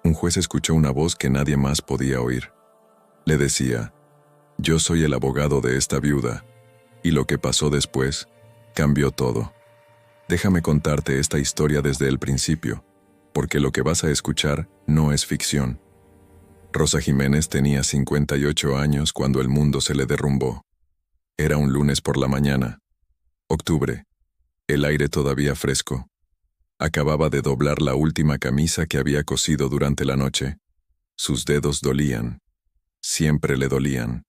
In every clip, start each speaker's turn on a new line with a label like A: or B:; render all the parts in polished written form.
A: Un juez escuchó una voz que nadie más podía oír. Le decía, yo soy el abogado de esta viuda, y lo que pasó después cambió todo. Déjame contarte esta historia desde el principio, porque lo que vas a escuchar no es ficción. Rosa Jiménez tenía 58 años cuando el mundo se le derrumbó. Era un lunes por la mañana. Octubre. El aire todavía fresco. Acababa de doblar la última camisa que había cosido durante la noche. Sus dedos dolían. Siempre le dolían.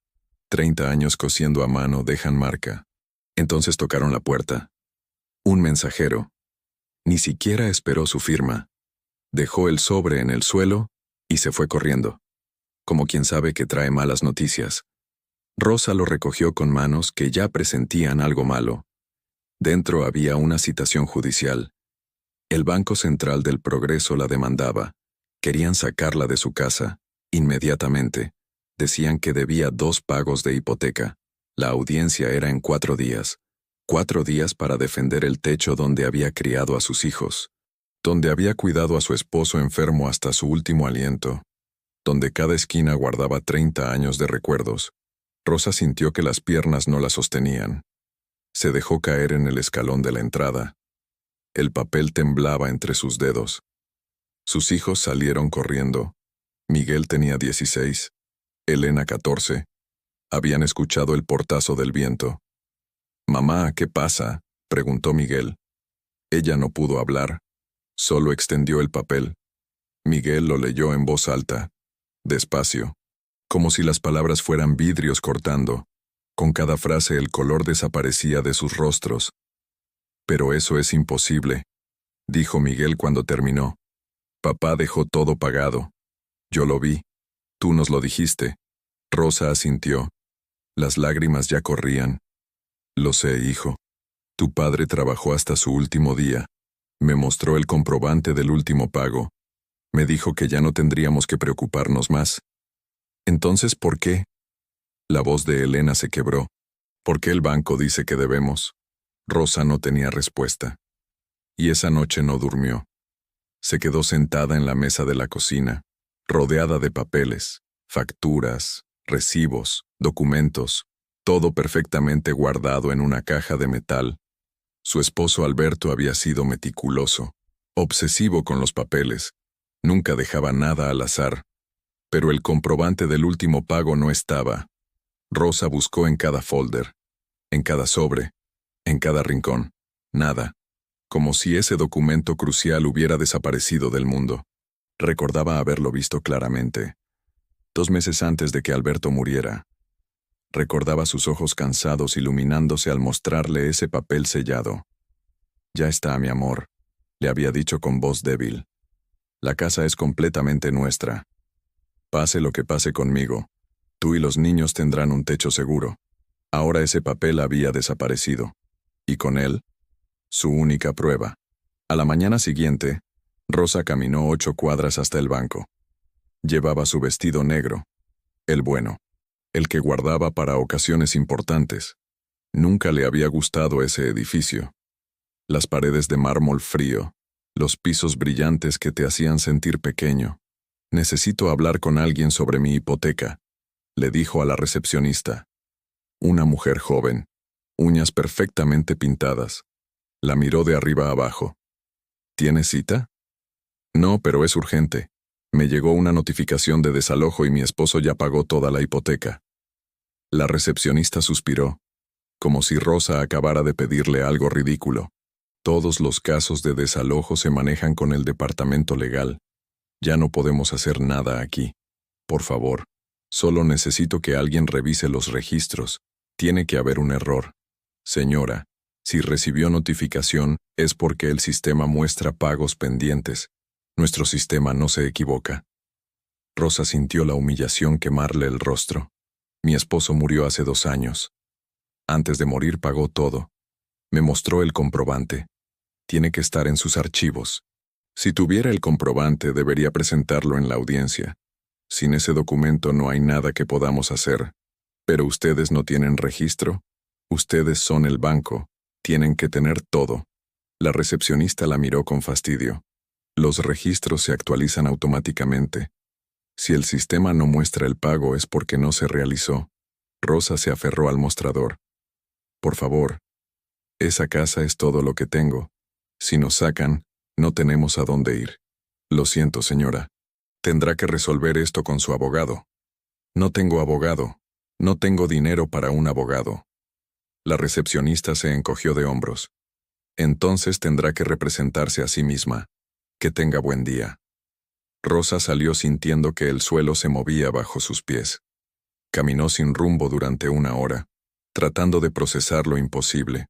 A: 30 años cosiendo a mano dejan marca. Entonces tocaron la puerta. Un mensajero. Ni siquiera esperó su firma. Dejó el sobre en el suelo y se fue corriendo, como quien sabe que trae malas noticias. Rosa lo recogió con manos que ya presentían algo malo. Dentro había una citación judicial. El Banco Central del Progreso la demandaba. Querían sacarla de su casa, inmediatamente. Decían que debía 2 pagos de hipoteca. La audiencia era en 4 días. 4 días para defender el techo donde había criado a sus hijos, donde había cuidado a su esposo enfermo hasta su último aliento, donde cada esquina guardaba 30 años de recuerdos. Rosa sintió que las piernas no la sostenían. Se dejó caer en el escalón de la entrada. El papel temblaba entre sus dedos. Sus hijos salieron corriendo. Miguel tenía 16, Elena 14. Habían escuchado el portazo del viento. «Mamá, ¿qué pasa?», preguntó Miguel. Ella no pudo hablar. Solo extendió el papel. Miguel lo leyó en voz alta, despacio, como si las palabras fueran vidrios cortando. Con cada frase el color desaparecía de sus rostros. «Pero eso es imposible», dijo Miguel cuando terminó. «Papá dejó todo pagado. Yo lo vi. Tú nos lo dijiste». Rosa asintió. Las lágrimas ya corrían. «Lo sé, hijo. Tu padre trabajó hasta su último día. Me mostró el comprobante del último pago. Me dijo que ya no tendríamos que preocuparnos más». «Entonces, ¿por qué?». La voz de Elena se quebró. «¿Por qué el banco dice que debemos?». Rosa no tenía respuesta. Y esa noche no durmió. Se quedó sentada en la mesa de la cocina, rodeada de papeles, facturas, recibos, documentos, todo perfectamente guardado en una caja de metal. Su esposo Alberto había sido meticuloso, obsesivo con los papeles. Nunca dejaba nada al azar. Pero el comprobante del último pago no estaba. Rosa buscó en cada folder, en cada sobre, en cada rincón. Nada. Como si ese documento crucial hubiera desaparecido del mundo. Recordaba haberlo visto claramente. 2 meses antes de que Alberto muriera. Recordaba sus ojos cansados iluminándose al mostrarle ese papel sellado. «Ya está, mi amor», le había dicho con voz débil. «La casa es completamente nuestra. Pase lo que pase conmigo, tú y los niños tendrán un techo seguro». Ahora ese papel había desaparecido. Y con él, su única prueba. A la mañana siguiente, Rosa caminó 8 cuadras hasta el banco. Llevaba su vestido negro, el bueno, el que guardaba para ocasiones importantes. Nunca le había gustado ese edificio. Las paredes de mármol frío, los pisos brillantes que te hacían sentir pequeño. «Necesito hablar con alguien sobre mi hipoteca», le dijo a la recepcionista. Una mujer joven, uñas perfectamente pintadas. La miró de arriba a abajo. «¿Tiene cita?». «No, pero es urgente. Me llegó una notificación de desalojo y mi esposo ya pagó toda la hipoteca». La recepcionista suspiró, como si Rosa acabara de pedirle algo ridículo. «Todos los casos de desalojo se manejan con el departamento legal. Ya no podemos hacer nada aquí. Por favor, solo necesito que alguien revise los registros. Tiene que haber un error. Señora, si recibió notificación es porque el sistema muestra pagos pendientes. Nuestro sistema no se equivoca». Rosa sintió la humillación quemarle el rostro. «Mi esposo murió hace 2 años. Antes de morir pagó todo. Me mostró el comprobante. Tiene que estar en sus archivos. Si tuviera el comprobante debería presentarlo en la audiencia. Sin ese documento no hay nada que podamos hacer. Pero ustedes no tienen registro. Ustedes son el banco. Tienen que tener todo». La recepcionista la miró con fastidio. Los registros se actualizan automáticamente. Si el sistema no muestra el pago es porque no se realizó. Rosa se aferró al mostrador. Por favor, esa casa es todo lo que tengo. Si nos sacan, no tenemos a dónde ir. Lo siento, señora. Tendrá que resolver esto con su abogado. No tengo abogado. No tengo dinero para un abogado. La recepcionista se encogió de hombros. Entonces tendrá que representarse a sí misma. Que tenga buen día. Rosa salió sintiendo que el suelo se movía bajo sus pies. Caminó sin rumbo durante una hora, tratando de procesar lo imposible.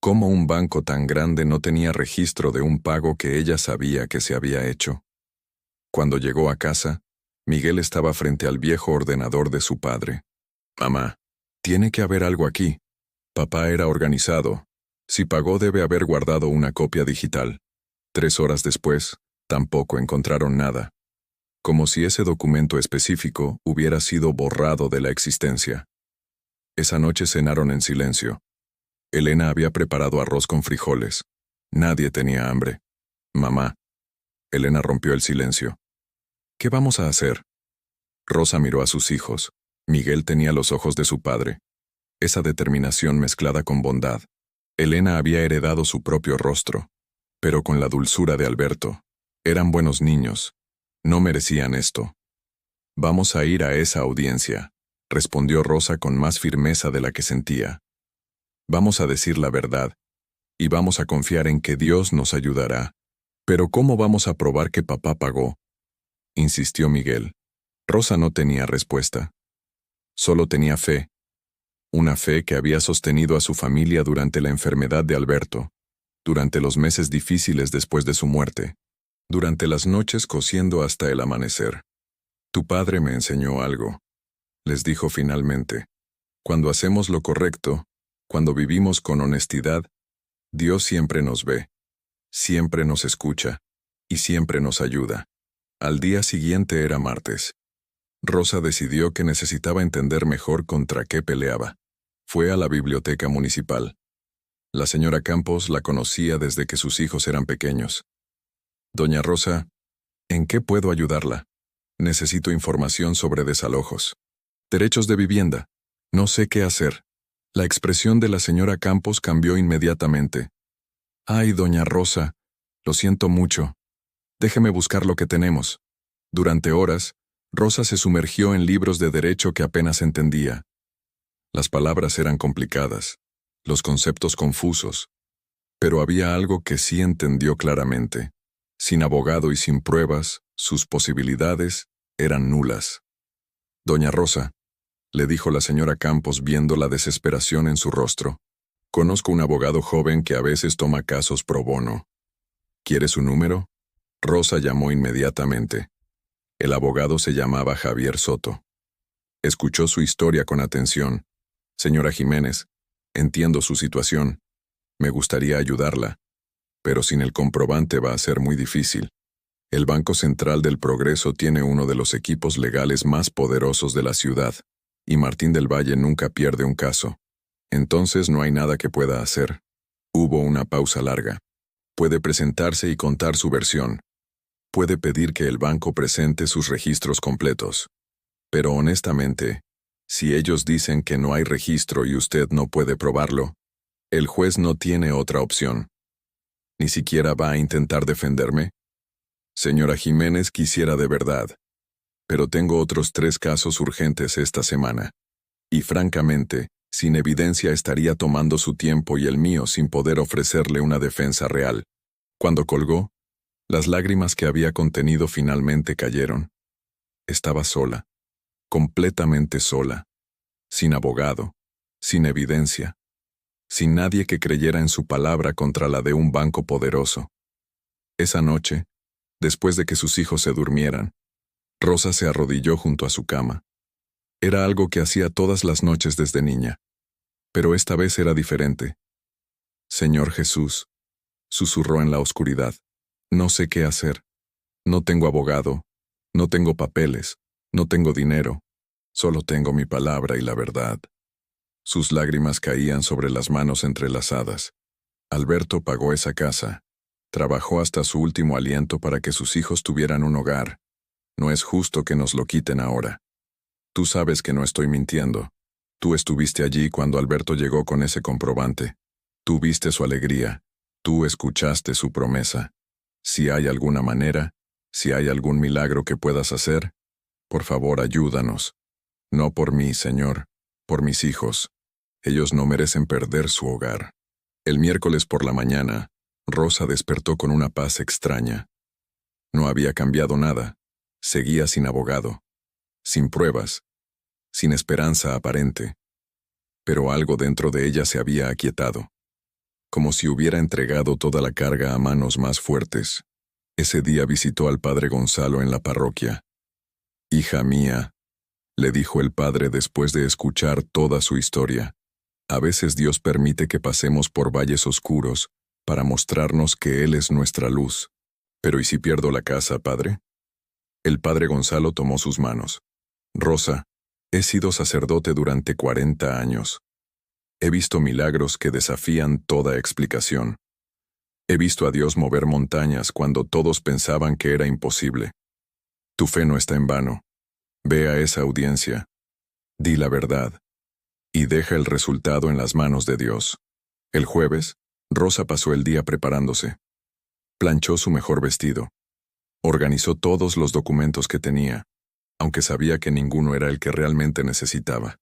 A: ¿Cómo un banco tan grande no tenía registro de un pago que ella sabía que se había hecho? Cuando llegó a casa, Miguel estaba frente al viejo ordenador de su padre. Mamá, tiene que haber algo aquí. Papá era organizado. Si pagó debe haber guardado una copia digital. 3 horas después, tampoco encontraron nada. Como si ese documento específico hubiera sido borrado de la existencia. Esa noche cenaron en silencio. Elena había preparado arroz con frijoles. Nadie tenía hambre. Mamá. Elena rompió el silencio. ¿Qué vamos a hacer? Rosa miró a sus hijos. Miguel tenía los ojos de su padre. Esa determinación mezclada con bondad. Elena había heredado su propio rostro, pero con la dulzura de Alberto. Eran buenos niños. No merecían esto. Vamos a ir a esa audiencia, respondió Rosa con más firmeza de la que sentía. Vamos a decir la verdad, y vamos a confiar en que Dios nos ayudará. Pero ¿cómo vamos a probar que papá pagó? Insistió Miguel. Rosa no tenía respuesta. Solo tenía fe. Una fe que había sostenido a su familia durante la enfermedad de Alberto, durante los meses difíciles después de su muerte, durante las noches cosiendo hasta el amanecer. Tu padre me enseñó algo, les dijo finalmente. Cuando hacemos lo correcto, cuando vivimos con honestidad, Dios siempre nos ve, siempre nos escucha, y siempre nos ayuda. Al día siguiente era martes. Rosa decidió que necesitaba entender mejor contra qué peleaba. Fue a la biblioteca municipal. La señora Campos la conocía desde que sus hijos eran pequeños. Doña Rosa, ¿en qué puedo ayudarla? Necesito información sobre desalojos. Derechos de vivienda. No sé qué hacer. La expresión de la señora Campos cambió inmediatamente. Ay, doña Rosa, lo siento mucho. Déjeme buscar lo que tenemos. Durante horas, Rosa se sumergió en libros de derecho que apenas entendía. Las palabras eran complicadas, los conceptos confusos, pero había algo que sí entendió claramente. Sin abogado y sin pruebas, sus posibilidades eran nulas. Doña Rosa, le dijo la señora Campos viendo la desesperación en su rostro. Conozco un abogado joven que a veces toma casos pro bono. ¿Quiere su número? Rosa llamó inmediatamente. El abogado se llamaba Javier Soto. Escuchó su historia con atención. Señora Jiménez, entiendo su situación. Me gustaría ayudarla, pero sin el comprobante va a ser muy difícil. El Banco Central del Progreso tiene uno de los equipos legales más poderosos de la ciudad, y Martín del Valle nunca pierde un caso. Entonces no hay nada que pueda hacer. Hubo una pausa larga. Puede presentarse y contar su versión. Puede pedir que el banco presente sus registros completos. Pero honestamente, si ellos dicen que no hay registro y usted no puede probarlo, el juez no tiene otra opción. ¿Ni siquiera va a intentar defenderme? Señora Jiménez, quisiera de verdad. Pero tengo otros 3 casos urgentes esta semana. Y francamente, sin evidencia estaría tomando su tiempo y el mío sin poder ofrecerle una defensa real. Cuando colgó, las lágrimas que había contenido finalmente cayeron. Estaba sola, completamente sola, sin abogado, sin evidencia, sin nadie que creyera en su palabra contra la de un banco poderoso. Esa noche, después de que sus hijos se durmieran, Rosa se arrodilló junto a su cama. Era algo que hacía todas las noches desde niña, pero esta vez era diferente. Señor Jesús, susurró en la oscuridad, no sé qué hacer. No tengo abogado, no tengo papeles, no tengo dinero, solo tengo mi palabra y la verdad. Sus lágrimas caían sobre las manos entrelazadas. Alberto pagó esa casa, Trabajó hasta su último aliento para que sus hijos tuvieran un hogar. No es justo que nos lo quiten ahora. Tú sabes que no estoy mintiendo. Tú estuviste allí cuando Alberto llegó con ese comprobante. Tú viste su alegría. Tú escuchaste su promesa. Si hay alguna manera, si hay algún milagro que puedas hacer, por favor ayúdanos. No por mí, Señor, por mis hijos. Ellos no merecen perder su hogar. El miércoles por la mañana, Rosa despertó con una paz extraña. No había cambiado nada. Seguía sin abogado, sin pruebas, sin esperanza aparente. Pero algo dentro de ella se había aquietado, como si hubiera entregado toda la carga a manos más fuertes. Ese día visitó al padre Gonzalo en la parroquia. «Hija mía», le dijo el padre después de escuchar toda su historia, «a veces Dios permite que pasemos por valles oscuros para mostrarnos que Él es nuestra luz. Pero ¿y si pierdo la casa, padre?». El padre Gonzalo tomó sus manos. «Rosa, he sido sacerdote durante 40 años. He visto milagros que desafían toda explicación. He visto a Dios mover montañas cuando todos pensaban que era imposible. Tu fe no está en vano. Ve a esa audiencia. Di la verdad. Y deja el resultado en las manos de Dios». El jueves, Rosa pasó el día preparándose. Planchó su mejor vestido. Organizó todos los documentos que tenía, aunque sabía que ninguno era el que realmente necesitaba.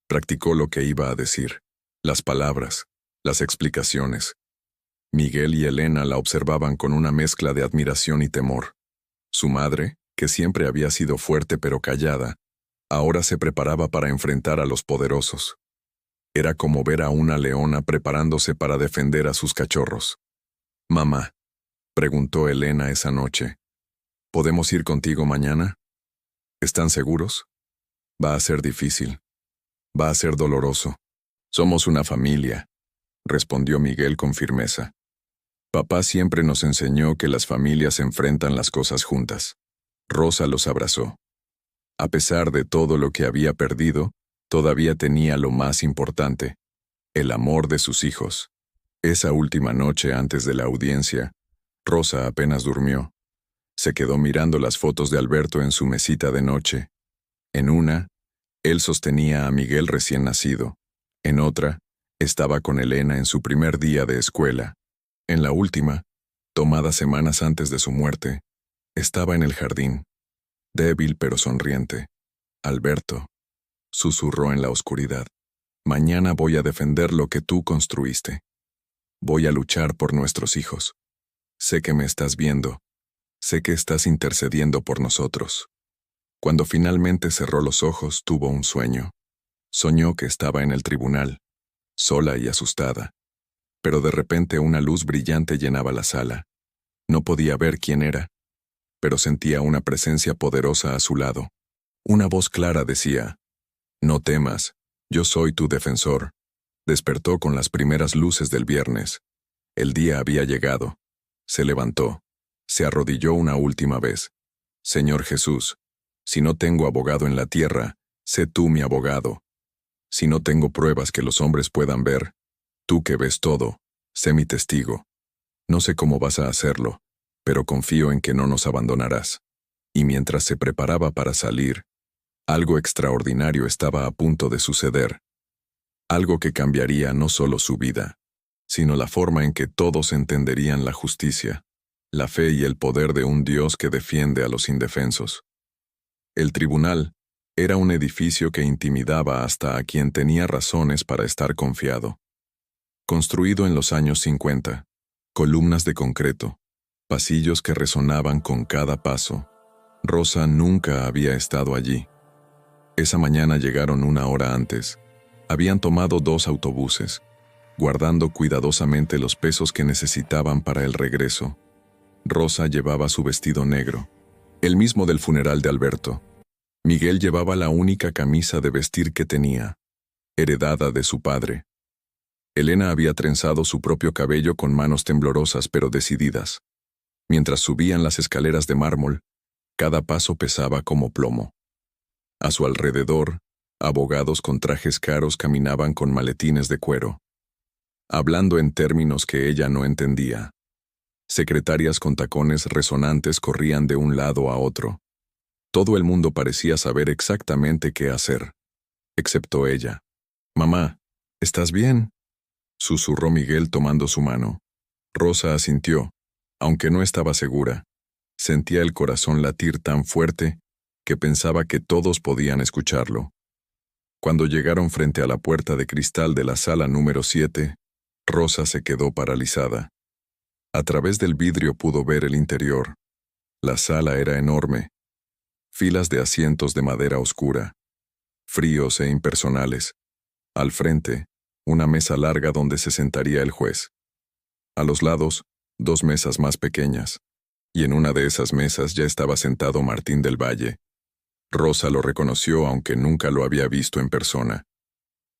A: Practicó lo que iba a decir, las palabras, las explicaciones. Miguel y Elena la observaban con una mezcla de admiración y temor. Su madre, que siempre había sido fuerte pero callada, ahora se preparaba para enfrentar a los poderosos. Era como ver a una leona preparándose para defender a sus cachorros. «Mamá», preguntó Elena esa noche, «¿podemos ir contigo mañana? ¿Están seguros? Va a ser difícil. Va a ser doloroso. Somos una familia», respondió Miguel con firmeza. «Papá siempre nos enseñó que las familias enfrentan las cosas juntas». Rosa los abrazó. A pesar de todo lo que había perdido, todavía tenía lo más importante, el amor de sus hijos. Esa última noche antes de la audiencia, Rosa apenas durmió. Se quedó mirando las fotos de Alberto en su mesita de noche. En una, él sostenía a Miguel recién nacido. En otra, estaba con Elena en su primer día de escuela. En la última, tomada semanas antes de su muerte, estaba en el jardín, débil pero sonriente. «Alberto», susurró en la oscuridad, «mañana voy a defender lo que tú construiste. Voy a luchar por nuestros hijos. Sé que me estás viendo. Sé que estás intercediendo por nosotros». Cuando finalmente cerró los ojos, tuvo un sueño. Soñó que estaba en el tribunal, sola y asustada. Pero de repente una luz brillante llenaba la sala. No podía ver quién era, pero sentía una presencia poderosa a su lado. Una voz clara decía: «No temas, yo soy tu defensor». Despertó con las primeras luces del viernes. El día había llegado. Se levantó. Se arrodilló una última vez. «Señor Jesús, si no tengo abogado en la tierra, sé tú mi abogado. Si no tengo pruebas que los hombres puedan ver, tú que ves todo, sé mi testigo. No sé cómo vas a hacerlo, pero confío en que no nos abandonarás». Y mientras se preparaba para salir, algo extraordinario estaba a punto de suceder. Algo que cambiaría no solo su vida, sino la forma en que todos entenderían la justicia, la fe y el poder de un Dios que defiende a los indefensos. El tribunal era un edificio que intimidaba hasta a quien tenía razones para estar confiado. Construido en los años 50, columnas de concreto, pasillos que resonaban con cada paso. Rosa nunca había estado allí. Esa mañana llegaron una hora antes. Habían tomado 2 autobuses, guardando cuidadosamente los pesos que necesitaban para el regreso. Rosa llevaba su vestido negro, el mismo del funeral de Alberto. Miguel llevaba la única camisa de vestir que tenía, heredada de su padre. Elena había trenzado su propio cabello con manos temblorosas pero decididas. Mientras subían las escaleras de mármol, cada paso pesaba como plomo. A su alrededor, abogados con trajes caros caminaban con maletines de cuero, hablando en términos que ella no entendía. Secretarias con tacones resonantes corrían de un lado a otro. Todo el mundo parecía saber exactamente qué hacer, excepto ella. «Mamá, ¿estás bien?», susurró Miguel tomando su mano. Rosa asintió, aunque no estaba segura. Sentía el corazón latir tan fuerte que pensaba que todos podían escucharlo. Cuando llegaron frente a la puerta de cristal de la sala número 7, Rosa se quedó paralizada. A través del vidrio pudo ver el interior. La sala era enorme. Filas de asientos de madera oscura, fríos e impersonales. Al frente, una mesa larga donde se sentaría el juez. A los lados, 2 mesas más pequeñas, y en una de esas mesas ya estaba sentado Martín del Valle. Rosa lo reconoció aunque nunca lo había visto en persona.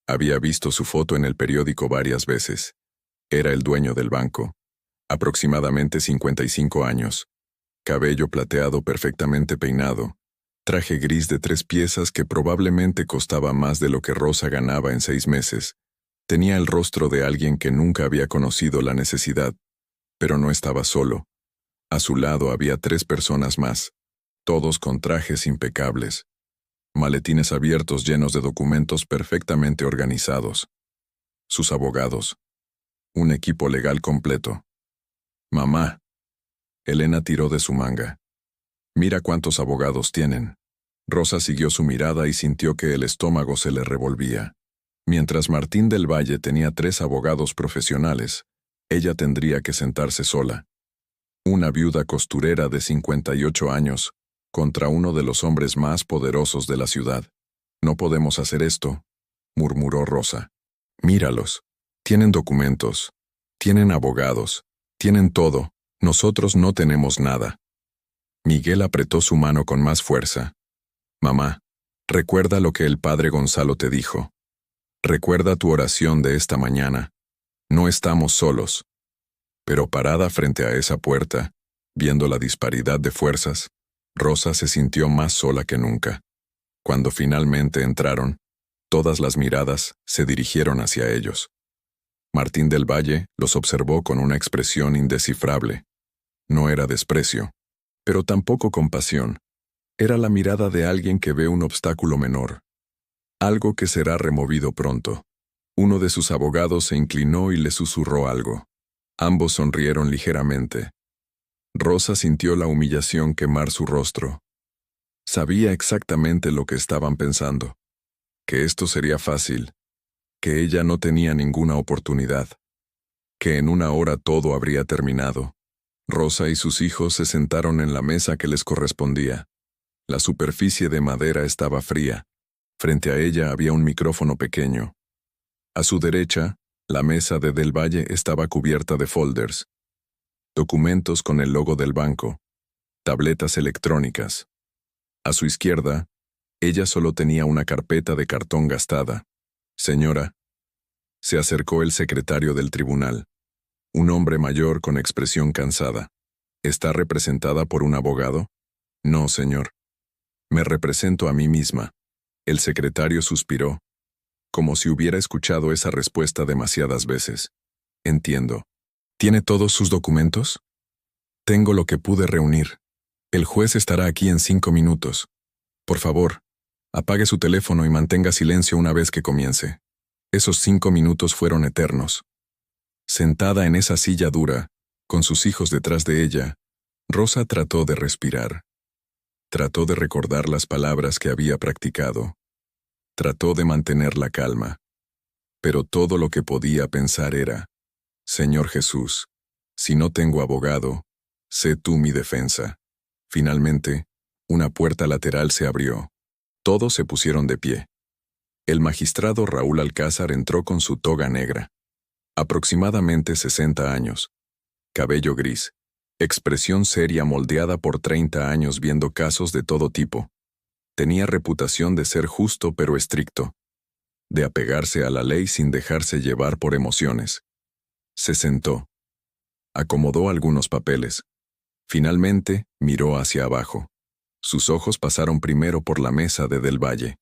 A: Había visto su foto en el periódico varias veces. Era el dueño del banco. Aproximadamente 55 años. Cabello plateado perfectamente peinado. Traje gris de 3 piezas que probablemente costaba más de lo que Rosa ganaba en 6 meses. Tenía el rostro de alguien que nunca había conocido la necesidad, pero no estaba solo. A su lado había 3 personas más, todos con trajes impecables. Maletines abiertos llenos de documentos perfectamente organizados. Sus abogados. Un equipo legal completo. «Mamá». Elena tiró de su manga. «Mira cuántos abogados tienen». Rosa siguió su mirada y sintió que el estómago se le revolvía. Mientras Martín del Valle tenía 3 abogados profesionales, ella tendría que sentarse sola. Una viuda costurera de 58 años, contra uno de los hombres más poderosos de la ciudad. «No podemos hacer esto», murmuró Rosa. «Míralos. Tienen documentos. Tienen abogados. Tienen todo. Nosotros no tenemos nada». Miguel apretó su mano con más fuerza. «Mamá, recuerda lo que el padre Gonzalo te dijo. Recuerda tu oración de esta mañana. No estamos solos». Pero parada frente a esa puerta, viendo la disparidad de fuerzas, Rosa se sintió más sola que nunca. Cuando finalmente entraron, todas las miradas se dirigieron hacia ellos. Martín del Valle los observó con una expresión indescifrable. No era desprecio, pero tampoco compasión. Era la mirada de alguien que ve un obstáculo menor. Algo que será removido pronto. Uno de sus abogados se inclinó y le susurró algo. Ambos sonrieron ligeramente. Rosa sintió la humillación quemar su rostro. Sabía exactamente lo que estaban pensando. Que esto sería fácil. Que ella no tenía ninguna oportunidad. Que en una hora todo habría terminado. Rosa y sus hijos se sentaron en la mesa que les correspondía. La superficie de madera estaba fría. Frente a ella había un micrófono pequeño. A su derecha, la mesa de Del Valle estaba cubierta de folders. Documentos con el logo del banco. Tabletas electrónicas. A su izquierda, ella solo tenía una carpeta de cartón gastada. «Señora», se acercó el secretario del tribunal, un hombre mayor con expresión cansada. «¿Está representada por un abogado?» «No, señor. Me represento a mí misma». El secretario suspiró, como si hubiera escuchado esa respuesta demasiadas veces. «Entiendo. ¿Tiene todos sus documentos?» «Tengo lo que pude reunir. El juez estará aquí en 5 minutos. Por favor, apague su teléfono y mantenga silencio una vez que comience». Esos 5 minutos fueron eternos. Sentada en esa silla dura, con sus hijos detrás de ella, Rosa trató de respirar. Trató de recordar las palabras que había practicado. Trató de mantener la calma. Pero todo lo que podía pensar era: «Señor Jesús, si no tengo abogado, sé tú mi defensa». Finalmente, una puerta lateral se abrió. Todos se pusieron de pie. El magistrado Raúl Alcázar entró con su toga negra. Aproximadamente 60 años. Cabello gris. Expresión seria moldeada por 30 años viendo casos de todo tipo. Tenía reputación de ser justo pero estricto. De apegarse a la ley sin dejarse llevar por emociones. Se sentó. Acomodó algunos papeles. Finalmente, miró hacia abajo. Sus ojos pasaron primero por la mesa de Del Valle.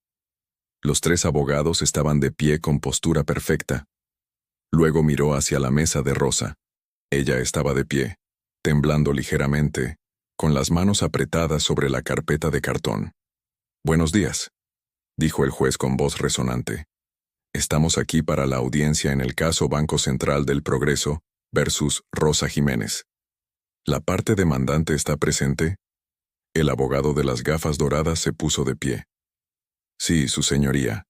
A: Los 3 abogados estaban de pie con postura perfecta. Luego miró hacia la mesa de Rosa. Ella estaba de pie, temblando ligeramente, con las manos apretadas sobre la carpeta de cartón. «Buenos días», dijo el juez con voz resonante. «Estamos aquí para la audiencia en el caso Banco Central del Progreso versus Rosa Jiménez. ¿La parte demandante está presente?» El abogado de las gafas doradas se puso de pie. «Sí, su señoría.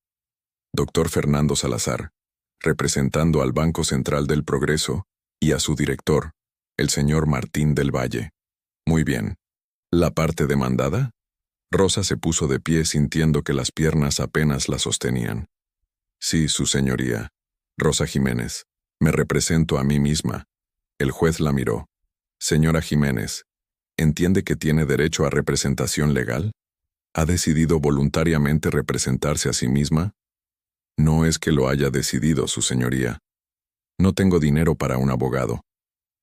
A: Doctor Fernando Salazar, representando al Banco Central del Progreso y a su director, el señor Martín del Valle. Muy bien. ¿La parte demandada?» Rosa se puso de pie sintiendo que las piernas apenas la sostenían. «Sí, su señoría. Rosa Jiménez. Me represento a mí misma». El juez la miró. «Señora Jiménez, ¿entiende que tiene derecho a representación legal? ¿Ha decidido voluntariamente representarse a sí misma?» «No es que lo haya decidido, su señoría. No tengo dinero para un abogado.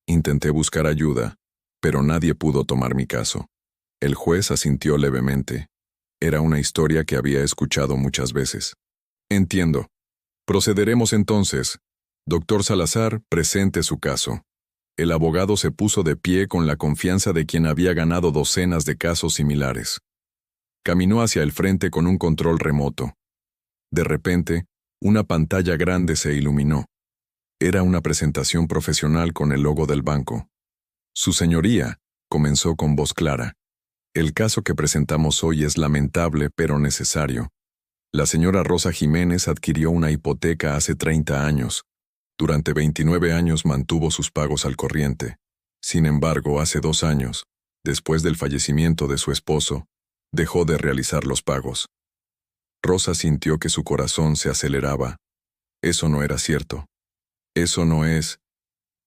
A: Intenté buscar ayuda, pero nadie pudo tomar mi caso». El juez asintió levemente. Era una historia que había escuchado muchas veces. «Entiendo. Procederemos entonces. Doctor Salazar, presente su caso». El abogado se puso de pie con la confianza de quien había ganado docenas de casos similares. Caminó hacia el frente con un control remoto. De repente, una pantalla grande se iluminó. Era una presentación profesional con el logo del banco. «Su señoría», comenzó con voz clara. «El caso que presentamos hoy es lamentable pero necesario. La señora Rosa Jiménez adquirió una hipoteca hace 30 años. Durante 29 años mantuvo sus pagos al corriente. Sin embargo, hace 2 años, después del fallecimiento de su esposo, dejó de realizar los pagos». Rosa sintió que su corazón se aceleraba. Eso no era cierto. Eso no es...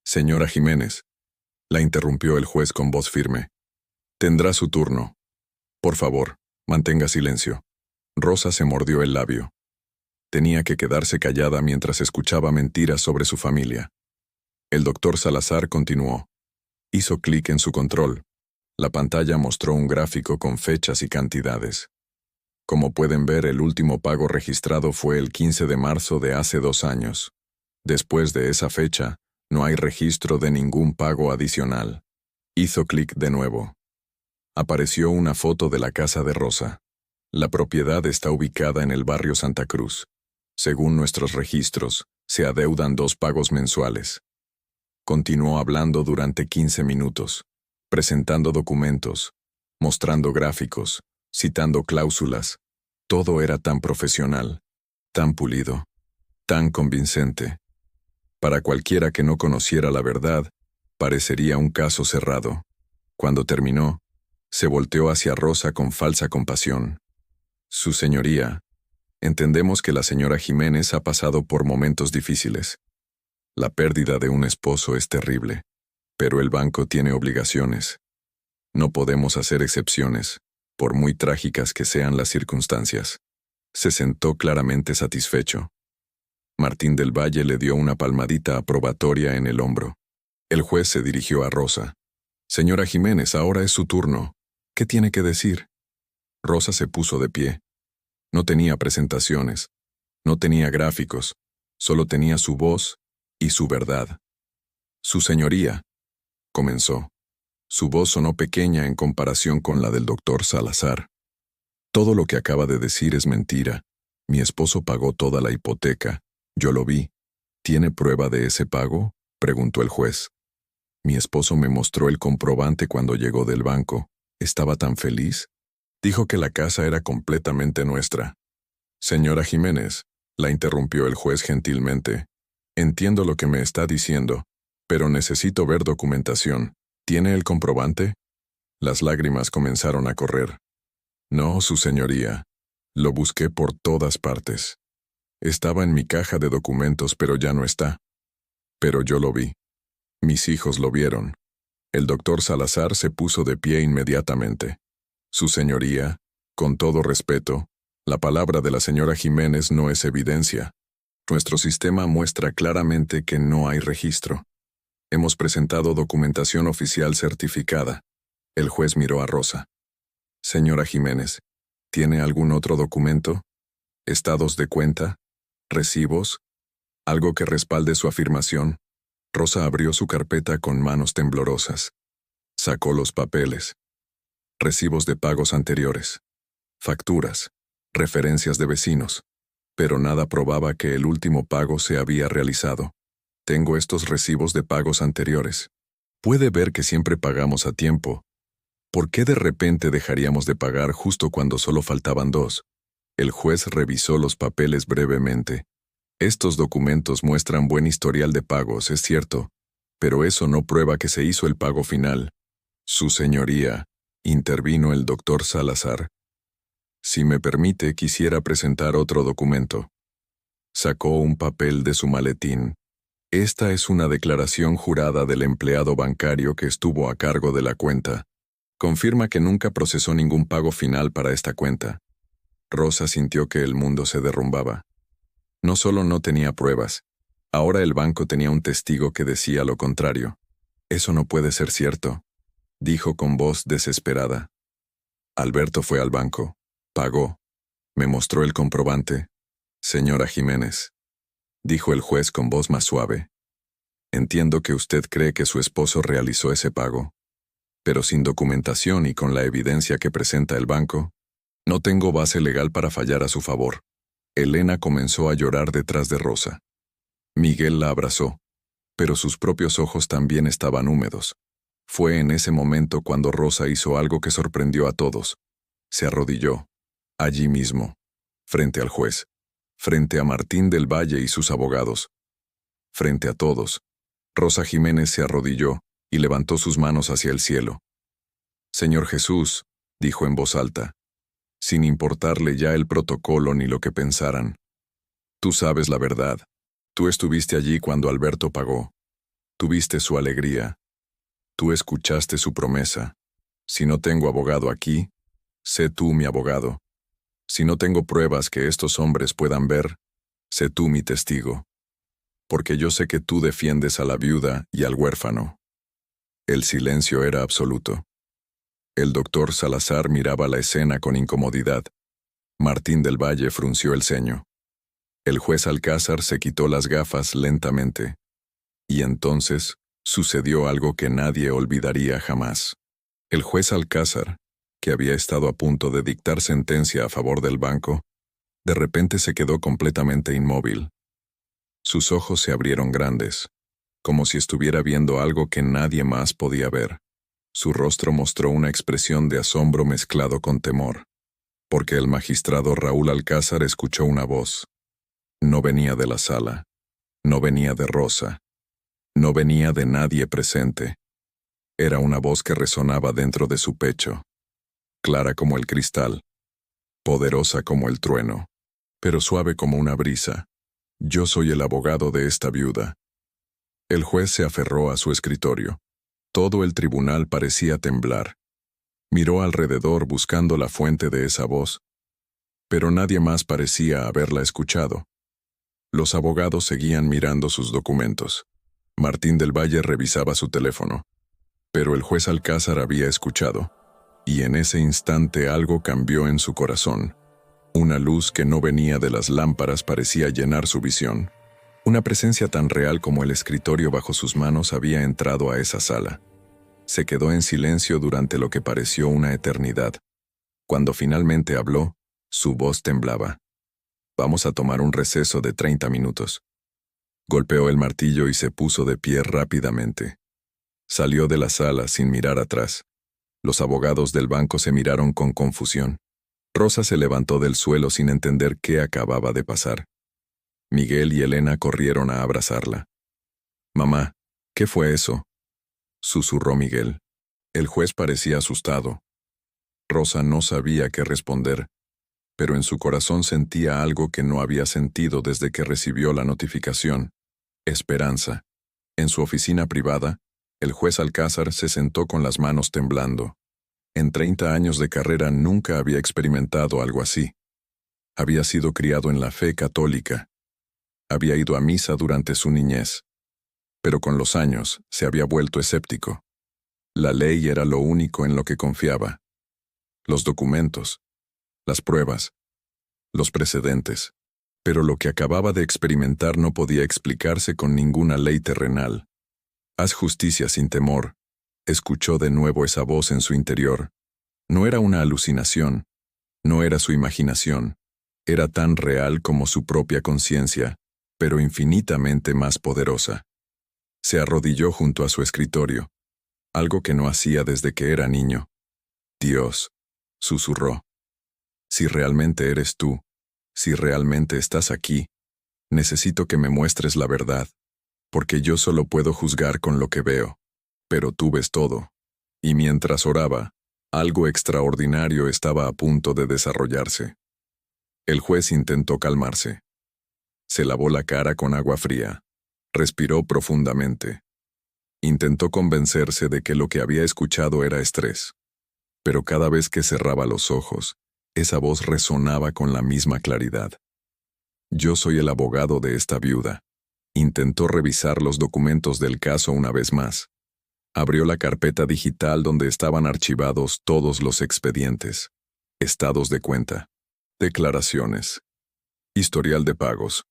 A: «Señora Jiménez», la interrumpió el juez con voz firme. «Tendrá su turno. Por favor, mantenga silencio». Rosa se mordió el labio. Tenía que quedarse callada mientras escuchaba mentiras sobre su familia. El doctor Salazar continuó. Hizo clic en su control. La pantalla mostró un gráfico con fechas y cantidades. Como pueden ver, el último pago registrado fue el 15 de marzo de hace 2 años. Después de esa fecha, no hay registro de ningún pago adicional. Hizo clic de nuevo. Apareció una foto de la casa de Rosa. La propiedad está ubicada en el barrio Santa Cruz. Según nuestros registros, se adeudan 2 pagos mensuales. Continuó hablando durante 15 minutos, presentando documentos, mostrando gráficos, citando cláusulas. Todo era tan profesional, tan pulido, tan convincente. Para cualquiera que no conociera la verdad, parecería un caso cerrado. Cuando terminó, se volteó hacia Rosa con falsa compasión. «Su señoría, entendemos que la señora Jiménez ha pasado por momentos difíciles. La pérdida de un esposo es terrible, pero el banco tiene obligaciones. No podemos hacer excepciones, por muy trágicas que sean las circunstancias». Se sentó claramente satisfecho. Martín del Valle le dio una palmadita aprobatoria en el hombro. El juez se dirigió a Rosa. «Señora Jiménez, ahora es su turno. ¿Qué tiene que decir?» Rosa se puso de pie. No tenía presentaciones, no tenía gráficos, solo tenía su voz y su verdad. «Su señoría», comenzó. Su voz sonó pequeña en comparación con la del doctor Salazar. «Todo lo que acaba de decir es mentira. Mi esposo pagó toda la hipoteca. Yo lo vi. ¿Tiene prueba de ese pago?», preguntó el juez. «Mi esposo me mostró el comprobante cuando llegó del banco. Estaba tan feliz. Dijo que la casa era completamente nuestra». «Señora Jiménez», la interrumpió el juez gentilmente. «Entiendo lo que me está diciendo, pero necesito ver documentación. ¿Tiene el comprobante?». Las lágrimas comenzaron a correr. «No, su señoría. Lo busqué por todas partes. Estaba en mi caja de documentos, pero ya no está. Pero yo lo vi. Mis hijos lo vieron». El doctor Salazar se puso de pie inmediatamente. «Su señoría, con todo respeto, la palabra de la señora Jiménez no es evidencia. Nuestro sistema muestra claramente que no hay registro. Hemos presentado documentación oficial certificada». El juez miró a Rosa. «Señora Jiménez, ¿tiene algún otro documento? ¿Estados de cuenta? ¿Recibos? ¿Algo que respalde su afirmación?». Rosa abrió su carpeta con manos temblorosas. Sacó los papeles, recibos de pagos anteriores, facturas, referencias de vecinos, pero nada probaba que el último pago se había realizado. Tengo estos recibos de pagos anteriores. Puede ver que siempre pagamos a tiempo. ¿Por qué de repente dejaríamos de pagar justo cuando solo faltaban 2? El juez revisó los papeles brevemente. Estos documentos muestran buen historial de pagos, es cierto, pero eso no prueba que se hizo el pago final. Su señoría, intervino el doctor Salazar. Si me permite, quisiera presentar otro documento. Sacó un papel de su maletín. Esta es una declaración jurada del empleado bancario que estuvo a cargo de la cuenta. Confirma que nunca procesó ningún pago final para esta cuenta. Rosa sintió que el mundo se derrumbaba. No solo no tenía pruebas, ahora el banco tenía un testigo que decía lo contrario. Eso no puede ser cierto, dijo con voz desesperada. Alberto fue al banco, pagó, me mostró el comprobante. Señora Jiménez, dijo el juez con voz más suave. Entiendo que usted cree que su esposo realizó ese pago, pero sin documentación y con la evidencia que presenta el banco, no tengo base legal para fallar a su favor. Elena comenzó a llorar detrás de Rosa. Miguel la abrazó, pero sus propios ojos también estaban húmedos. Fue en ese momento cuando Rosa hizo algo que sorprendió a todos. Se arrodilló, allí mismo, frente al juez, frente a Martín del Valle y sus abogados. Frente a todos, Rosa Jiménez se arrodilló y levantó sus manos hacia el cielo. Señor Jesús, dijo en voz alta, sin importarle ya el protocolo ni lo que pensaran. Tú sabes la verdad. Tú estuviste allí cuando Alberto pagó. Tuviste su alegría. Tú escuchaste su promesa. Si no tengo abogado aquí, sé tú mi abogado. Si no tengo pruebas que estos hombres puedan ver, sé tú mi testigo. Porque yo sé que tú defiendes a la viuda y al huérfano. El silencio era absoluto. El doctor Salazar miraba la escena con incomodidad. Martín del Valle frunció el ceño. El juez Alcázar se quitó las gafas lentamente. Y entonces sucedió algo que nadie olvidaría jamás. El juez Alcázar, que había estado a punto de dictar sentencia a favor del banco, de repente se quedó completamente inmóvil. Sus ojos se abrieron grandes, como si estuviera viendo algo que nadie más podía ver. Su rostro mostró una expresión de asombro mezclado con temor, porque el magistrado Raúl Alcázar escuchó una voz. No venía de la sala, no venía de Rosa, no venía de nadie presente. Era una voz que resonaba dentro de su pecho, clara como el cristal, poderosa como el trueno, pero suave como una brisa. Yo soy el abogado de esta viuda. El juez se aferró a su escritorio. Todo el tribunal parecía temblar. Miró alrededor buscando la fuente de esa voz, pero nadie más parecía haberla escuchado. Los abogados seguían mirando sus documentos. Martín del Valle revisaba su teléfono, pero el juez Alcázar había escuchado, y en ese instante algo cambió en su corazón. Una luz que no venía de las lámparas parecía llenar su visión. Una presencia tan real como el escritorio bajo sus manos había entrado a esa sala. Se quedó en silencio durante lo que pareció una eternidad. Cuando finalmente habló, su voz temblaba. Vamos a tomar un receso de 30 minutos. Golpeó el martillo y se puso de pie rápidamente. Salió de la sala sin mirar atrás. Los abogados del banco se miraron con confusión. Rosa se levantó del suelo sin entender qué acababa de pasar. Miguel y Elena corrieron a abrazarla. «Mamá, ¿qué fue eso?», susurró Miguel. El juez parecía asustado. Rosa no sabía qué responder, pero en su corazón sentía algo que no había sentido desde que recibió la notificación: esperanza. En su oficina privada, el juez Alcázar se sentó con las manos temblando. En 30 años de carrera nunca había experimentado algo así. Había sido criado en la fe católica. Había ido a misa durante su niñez, pero con los años se había vuelto escéptico. La ley era lo único en lo que confiaba. Los documentos, las pruebas, los precedentes. Pero lo que acababa de experimentar no podía explicarse con ninguna ley terrenal. Haz justicia sin temor, Escuchó de nuevo esa voz en su interior. No era una alucinación, no era su imaginación, era tan real como su propia conciencia, pero infinitamente más poderosa. Se arrodilló junto a su escritorio, algo que no hacía desde que era niño. Dios, susurró, si realmente eres tú, si realmente estás aquí, necesito que me muestres la verdad, porque yo solo puedo juzgar con lo que veo, pero tú ves todo. Y mientras oraba, algo extraordinario estaba a punto de desarrollarse. El juez intentó calmarse. Se lavó la cara con agua fría. Respiró profundamente. Intentó convencerse de que lo que había escuchado era estrés. Pero cada vez que cerraba los ojos, esa voz resonaba con la misma claridad. Yo soy el abogado de esta viuda. Intentó revisar los documentos del caso una vez más. Abrió la carpeta digital donde estaban archivados todos los expedientes, estados de cuenta, declaraciones, historial de pagos.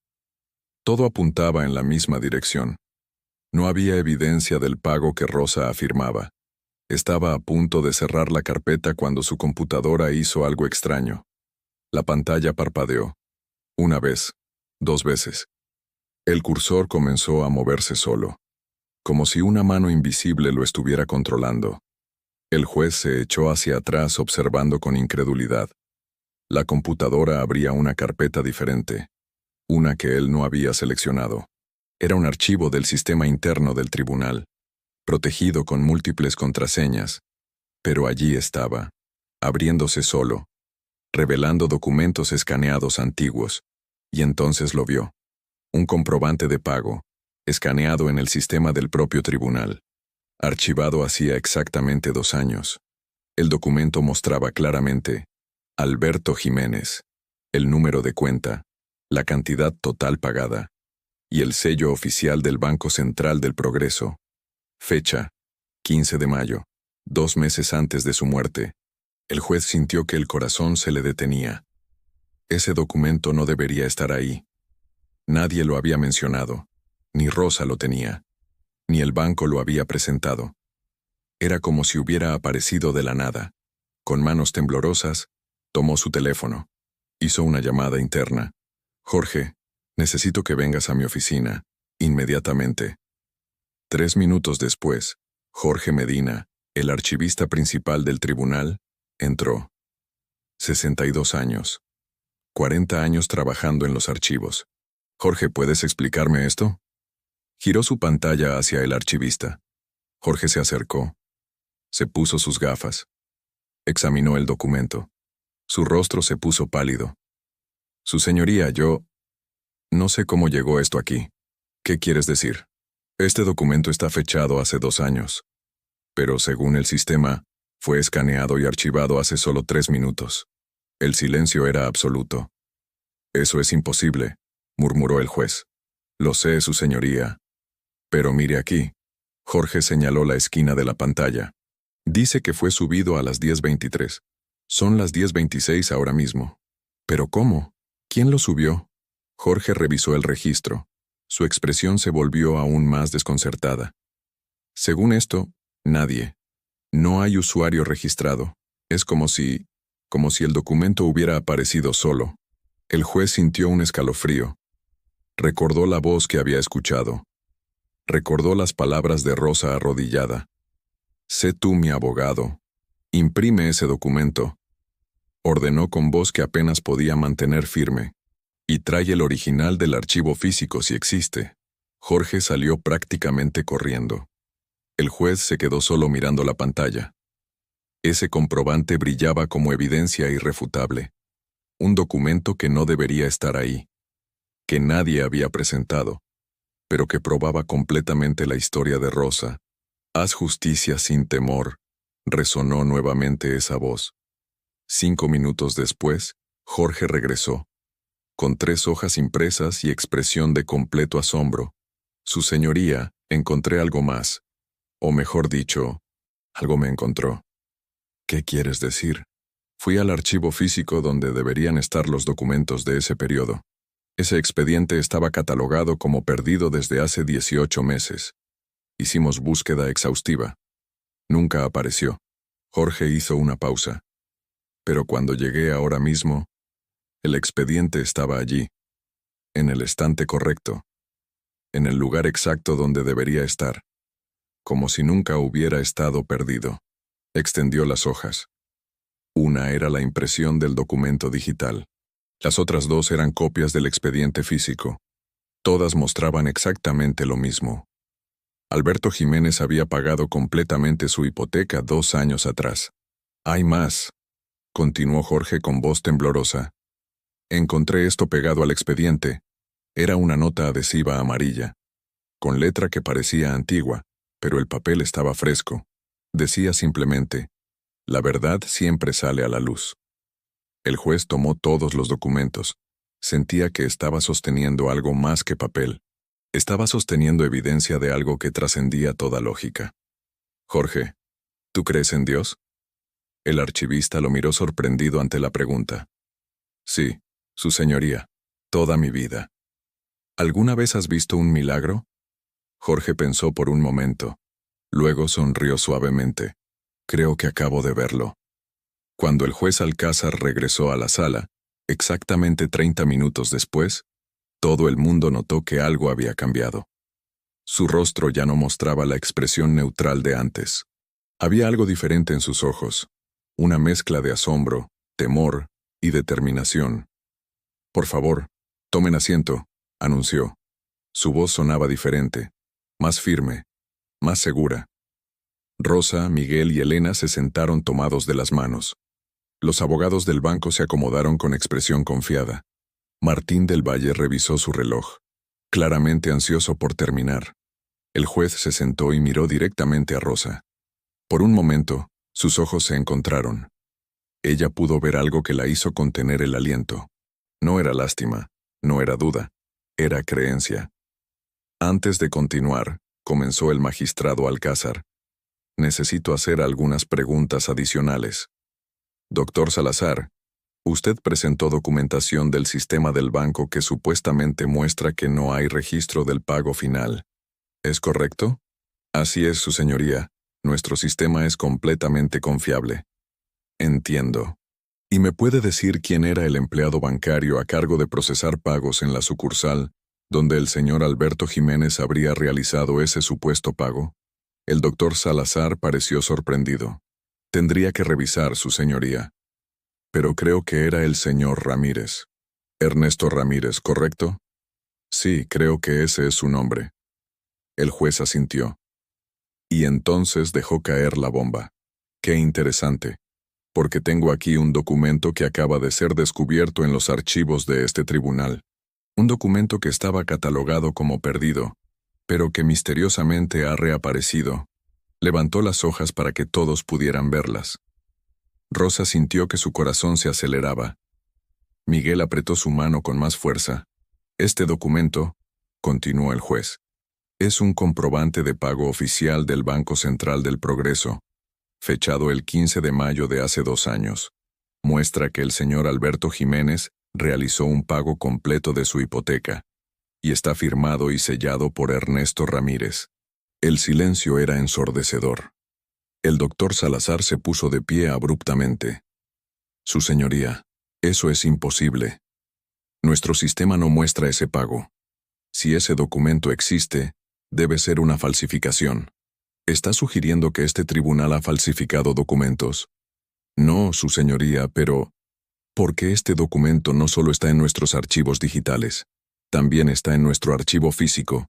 A: Todo apuntaba en la misma dirección. No había evidencia del pago que Rosa afirmaba. Estaba a punto de cerrar la carpeta cuando su computadora hizo algo extraño. La pantalla parpadeó. Una vez, 2 veces. El cursor comenzó a moverse solo, como si una mano invisible lo estuviera controlando. El juez se echó hacia atrás observando con incredulidad. La computadora abría una carpeta diferente, una que él no había seleccionado. Era un archivo del sistema interno del tribunal, protegido con múltiples contraseñas, pero allí estaba, abriéndose solo, revelando documentos escaneados antiguos, y entonces lo vio. Un comprobante de pago, escaneado en el sistema del propio tribunal, archivado hacía exactamente 2 años. El documento mostraba claramente Alberto Jiménez, el número de cuenta, la cantidad total pagada, y el sello oficial del Banco Central del Progreso. Fecha, 15 de mayo, 2 meses antes de su muerte. El juez sintió que el corazón se le detenía. Ese documento no debería estar ahí. Nadie lo había mencionado, ni Rosa lo tenía, ni el banco lo había presentado. Era como si hubiera aparecido de la nada. Con manos temblorosas, tomó su teléfono. Hizo una llamada interna. Jorge, necesito que vengas a mi oficina, inmediatamente. 3 minutos después, Jorge Medina, el archivista principal del tribunal, entró. 62 años. 40 años trabajando en los archivos. Jorge, ¿puedes explicarme esto? Giró su pantalla hacia el archivista. Jorge se acercó. Se puso sus gafas. Examinó el documento. Su rostro se puso pálido. Su señoría, yo... No sé cómo llegó esto aquí. ¿Qué quieres decir? Este documento está fechado hace 2 años. Pero según el sistema, fue escaneado y archivado hace solo 3 minutos. El silencio era absoluto. Eso es imposible, murmuró el juez. Lo sé, su señoría. Pero mire aquí. Jorge señaló la esquina de la pantalla. Dice que fue subido a las 10:23. Son las 10:26 ahora mismo. ¿Pero cómo? ¿Quién lo subió? Jorge revisó el registro. Su expresión se volvió aún más desconcertada. Según esto, nadie. No hay usuario registrado. Es como si el documento hubiera aparecido solo. El juez sintió un escalofrío. Recordó la voz que había escuchado. Recordó las palabras de Rosa arrodillada. Sé tú mi abogado. Imprime ese documento. Ordenó con voz que apenas podía mantener firme. Y trae el original del archivo físico si existe. Jorge salió prácticamente corriendo. El juez se quedó solo mirando la pantalla. Ese comprobante brillaba como evidencia irrefutable. Un documento que no debería estar ahí. Que nadie había presentado. Pero que probaba completamente la historia de Rosa. Haz justicia sin temor, resonó nuevamente esa voz. 5 minutos después, Jorge regresó, con 3 hojas impresas y expresión de completo asombro. Su señoría, encontré algo más. O mejor dicho, algo me encontró. ¿Qué quieres decir? Fui al archivo físico donde deberían estar los documentos de ese periodo. Ese expediente estaba catalogado como perdido desde hace 18 meses. Hicimos búsqueda exhaustiva. Nunca apareció. Jorge hizo una pausa. Pero cuando llegué ahora mismo, el expediente estaba allí, en el estante correcto, en el lugar exacto donde debería estar, como si nunca hubiera estado perdido. Extendió las hojas. Una era la impresión del documento digital. Las otras dos eran copias del expediente físico. Todas mostraban exactamente lo mismo. Alberto Jiménez había pagado completamente su hipoteca 2 años atrás. «Hay más», continuó Jorge con voz temblorosa. «Encontré esto pegado al expediente. Era una nota adhesiva amarilla, con letra que parecía antigua, pero el papel estaba fresco. Decía simplemente, la verdad siempre sale a la luz». El juez tomó todos los documentos. Sentía que estaba sosteniendo algo más que papel. Estaba sosteniendo evidencia de algo que trascendía toda lógica. «Jorge, ¿tú crees en Dios?». El archivista lo miró sorprendido ante la pregunta. «Sí, su señoría, toda mi vida». «¿Alguna vez has visto un milagro?». Jorge pensó por un momento. Luego sonrió suavemente. «Creo que acabo de verlo». Cuando el juez Alcázar regresó a la sala, exactamente 30 minutos después, todo el mundo notó que algo había cambiado. Su rostro ya no mostraba la expresión neutral de antes. Había algo diferente en sus ojos, una mezcla de asombro, temor y determinación. «Por favor, tomen asiento», anunció. Su voz sonaba diferente, más firme, más segura. Rosa, Miguel y Elena se sentaron tomados de las manos. Los abogados del banco se acomodaron con expresión confiada. Martín del Valle revisó su reloj, claramente ansioso por terminar. El juez se sentó y miró directamente a Rosa. Por un momento, sus ojos se encontraron. Ella pudo ver algo que la hizo contener el aliento. No era lástima, no era duda, era creencia. «Antes de continuar», comenzó el magistrado Alcázar, «necesito hacer algunas preguntas adicionales. Doctor Salazar, usted presentó documentación del sistema del banco que supuestamente muestra que no hay registro del pago final. ¿Es correcto?». «Así es, su señoría. Nuestro sistema es completamente confiable». «Entiendo. ¿Y me puede decir quién era el empleado bancario a cargo de procesar pagos en la sucursal donde el señor Alberto Jiménez habría realizado ese supuesto pago?» El doctor Salazar pareció sorprendido. «Tendría que revisar, su señoría. Pero creo que era el señor Ramírez». «Ernesto Ramírez, ¿correcto?». «Sí, creo que ese es su nombre». El juez asintió. Y entonces dejó caer la bomba. «Qué interesante, porque tengo aquí un documento que acaba de ser descubierto en los archivos de este tribunal. Un documento que estaba catalogado como perdido, pero que misteriosamente ha reaparecido». Levantó las hojas para que todos pudieran verlas. Rosa sintió que su corazón se aceleraba. Miguel apretó su mano con más fuerza. «Este documento», continuó el juez, «es un comprobante de pago oficial del Banco Central del Progreso, fechado el 15 de mayo de hace 2 años. Muestra que el señor Alberto Jiménez realizó un pago completo de su hipoteca, y está firmado y sellado por Ernesto Ramírez». El silencio era ensordecedor. El doctor Salazar se puso de pie abruptamente. «Su señoría, eso es imposible. Nuestro sistema no muestra ese pago. Si ese documento existe, debe ser una falsificación». «¿Está sugiriendo que este tribunal ha falsificado documentos?». «No, su señoría, pero ¿por qué este documento no solo está en nuestros archivos digitales? También está en nuestro archivo físico,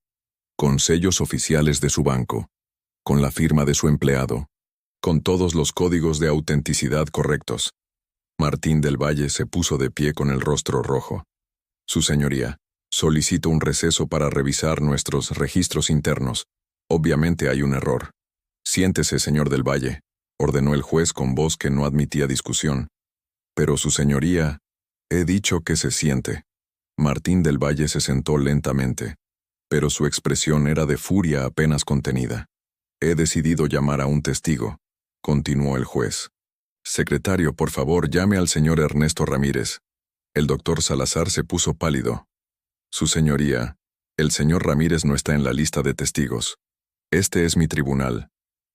A: con sellos oficiales de su banco, con la firma de su empleado, con todos los códigos de autenticidad correctos». Martín del Valle se puso de pie con el rostro rojo. «Su señoría, solicito un receso para revisar nuestros registros internos. Obviamente hay un error». «Siéntese, señor del Valle», ordenó el juez con voz que no admitía discusión. «Pero su señoría, he dicho que se siente». Martín del Valle se sentó lentamente, pero su expresión era de furia apenas contenida. «He decidido llamar a un testigo», continuó el juez. «Secretario, por favor, llame al señor Ernesto Ramírez». El doctor Salazar se puso pálido. «Su señoría, el señor Ramírez no está en la lista de testigos. Este es mi tribunal.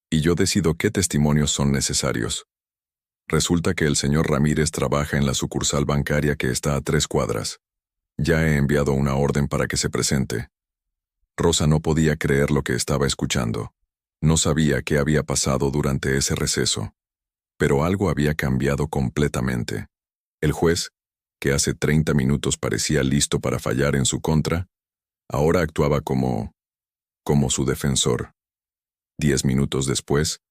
A: y yo decido qué testimonios son necesarios. Resulta que el señor Ramírez trabaja en la sucursal bancaria que está a 3 cuadras. Ya he enviado una orden para que se presente. Rosa no podía creer lo que estaba escuchando. No sabía qué había pasado durante ese receso. Pero algo había cambiado completamente. El juez, que hace 30 minutos parecía listo para fallar en su contra, ahora actuaba como su defensor. 10 minutos después,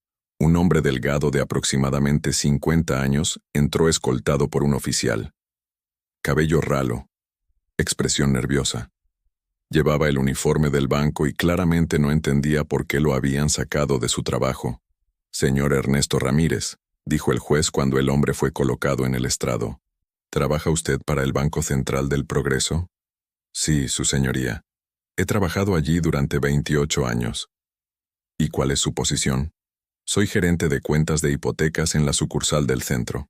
A: un hombre delgado de aproximadamente 50 años entró escoltado por un oficial. Cabello ralo, expresión nerviosa. Llevaba el uniforme del banco y claramente no entendía por qué lo habían sacado de su trabajo. «Señor Ernesto Ramírez», dijo el juez cuando el hombre fue colocado en el estrado. «¿Trabaja usted para el Banco Central del Progreso?» «Sí, su señoría. He trabajado allí durante 28 años». «¿Y cuál es su posición?» «Soy gerente de cuentas de hipotecas en la sucursal del centro».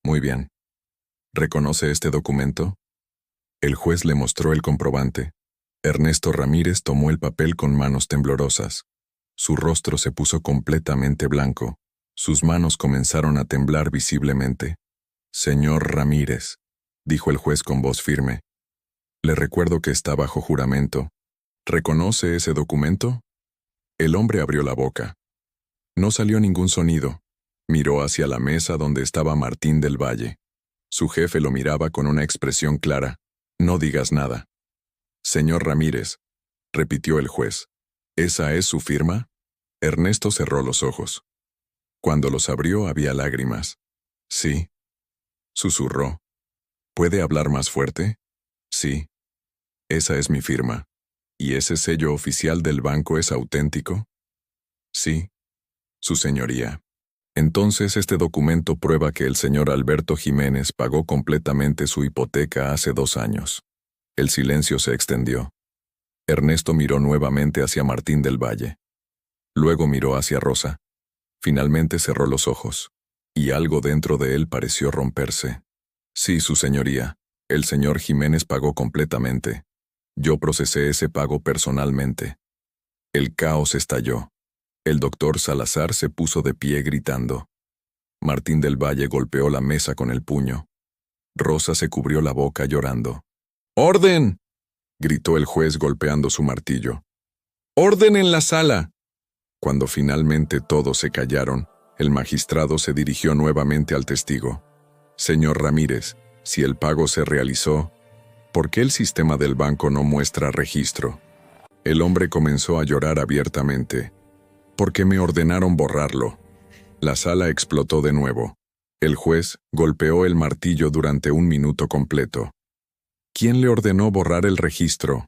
A: «Muy bien. ¿Reconoce este documento?» El juez le mostró el comprobante. Ernesto Ramírez tomó el papel con manos temblorosas. Su rostro se puso completamente blanco. Sus manos comenzaron a temblar visiblemente. «Señor Ramírez», dijo el juez con voz firme, «le recuerdo que está bajo juramento. ¿Reconoce ese documento?» El hombre abrió la boca. No salió ningún sonido. Miró hacia la mesa donde estaba Martín del Valle. Su jefe lo miraba con una expresión clara. «No digas nada». «Señor Ramírez», repitió el juez, «¿esa es su firma?» Ernesto cerró los ojos. Cuando los abrió había lágrimas. «Sí», susurró. «¿Puede hablar más fuerte?» «Sí. Esa es mi firma. ¿Y ese sello oficial del banco es auténtico?» «Sí, su señoría». «Entonces este documento prueba que el señor Alberto Jiménez pagó completamente su hipoteca hace 2 años». El silencio se extendió. Ernesto miró nuevamente hacia Martín del Valle. Luego miró hacia Rosa. Finalmente cerró los ojos, y algo dentro de él pareció romperse. «Sí, su señoría, el señor Jiménez pagó completamente. Yo procesé ese pago personalmente». El caos estalló. El doctor Salazar se puso de pie gritando. Martín del Valle golpeó la mesa con el puño. Rosa se cubrió la boca llorando. «¡Orden!», gritó el juez golpeando su martillo. «¡Orden en la sala!». Cuando finalmente todos se callaron, el magistrado se dirigió nuevamente al testigo. «Señor Ramírez, si el pago se realizó, ¿por qué el sistema del banco no muestra registro?». El hombre comenzó a llorar abiertamente. «Porque me ordenaron borrarlo». La sala explotó de nuevo. El juez golpeó el martillo durante 1 minuto completo. «¿Quién le ordenó borrar el registro?».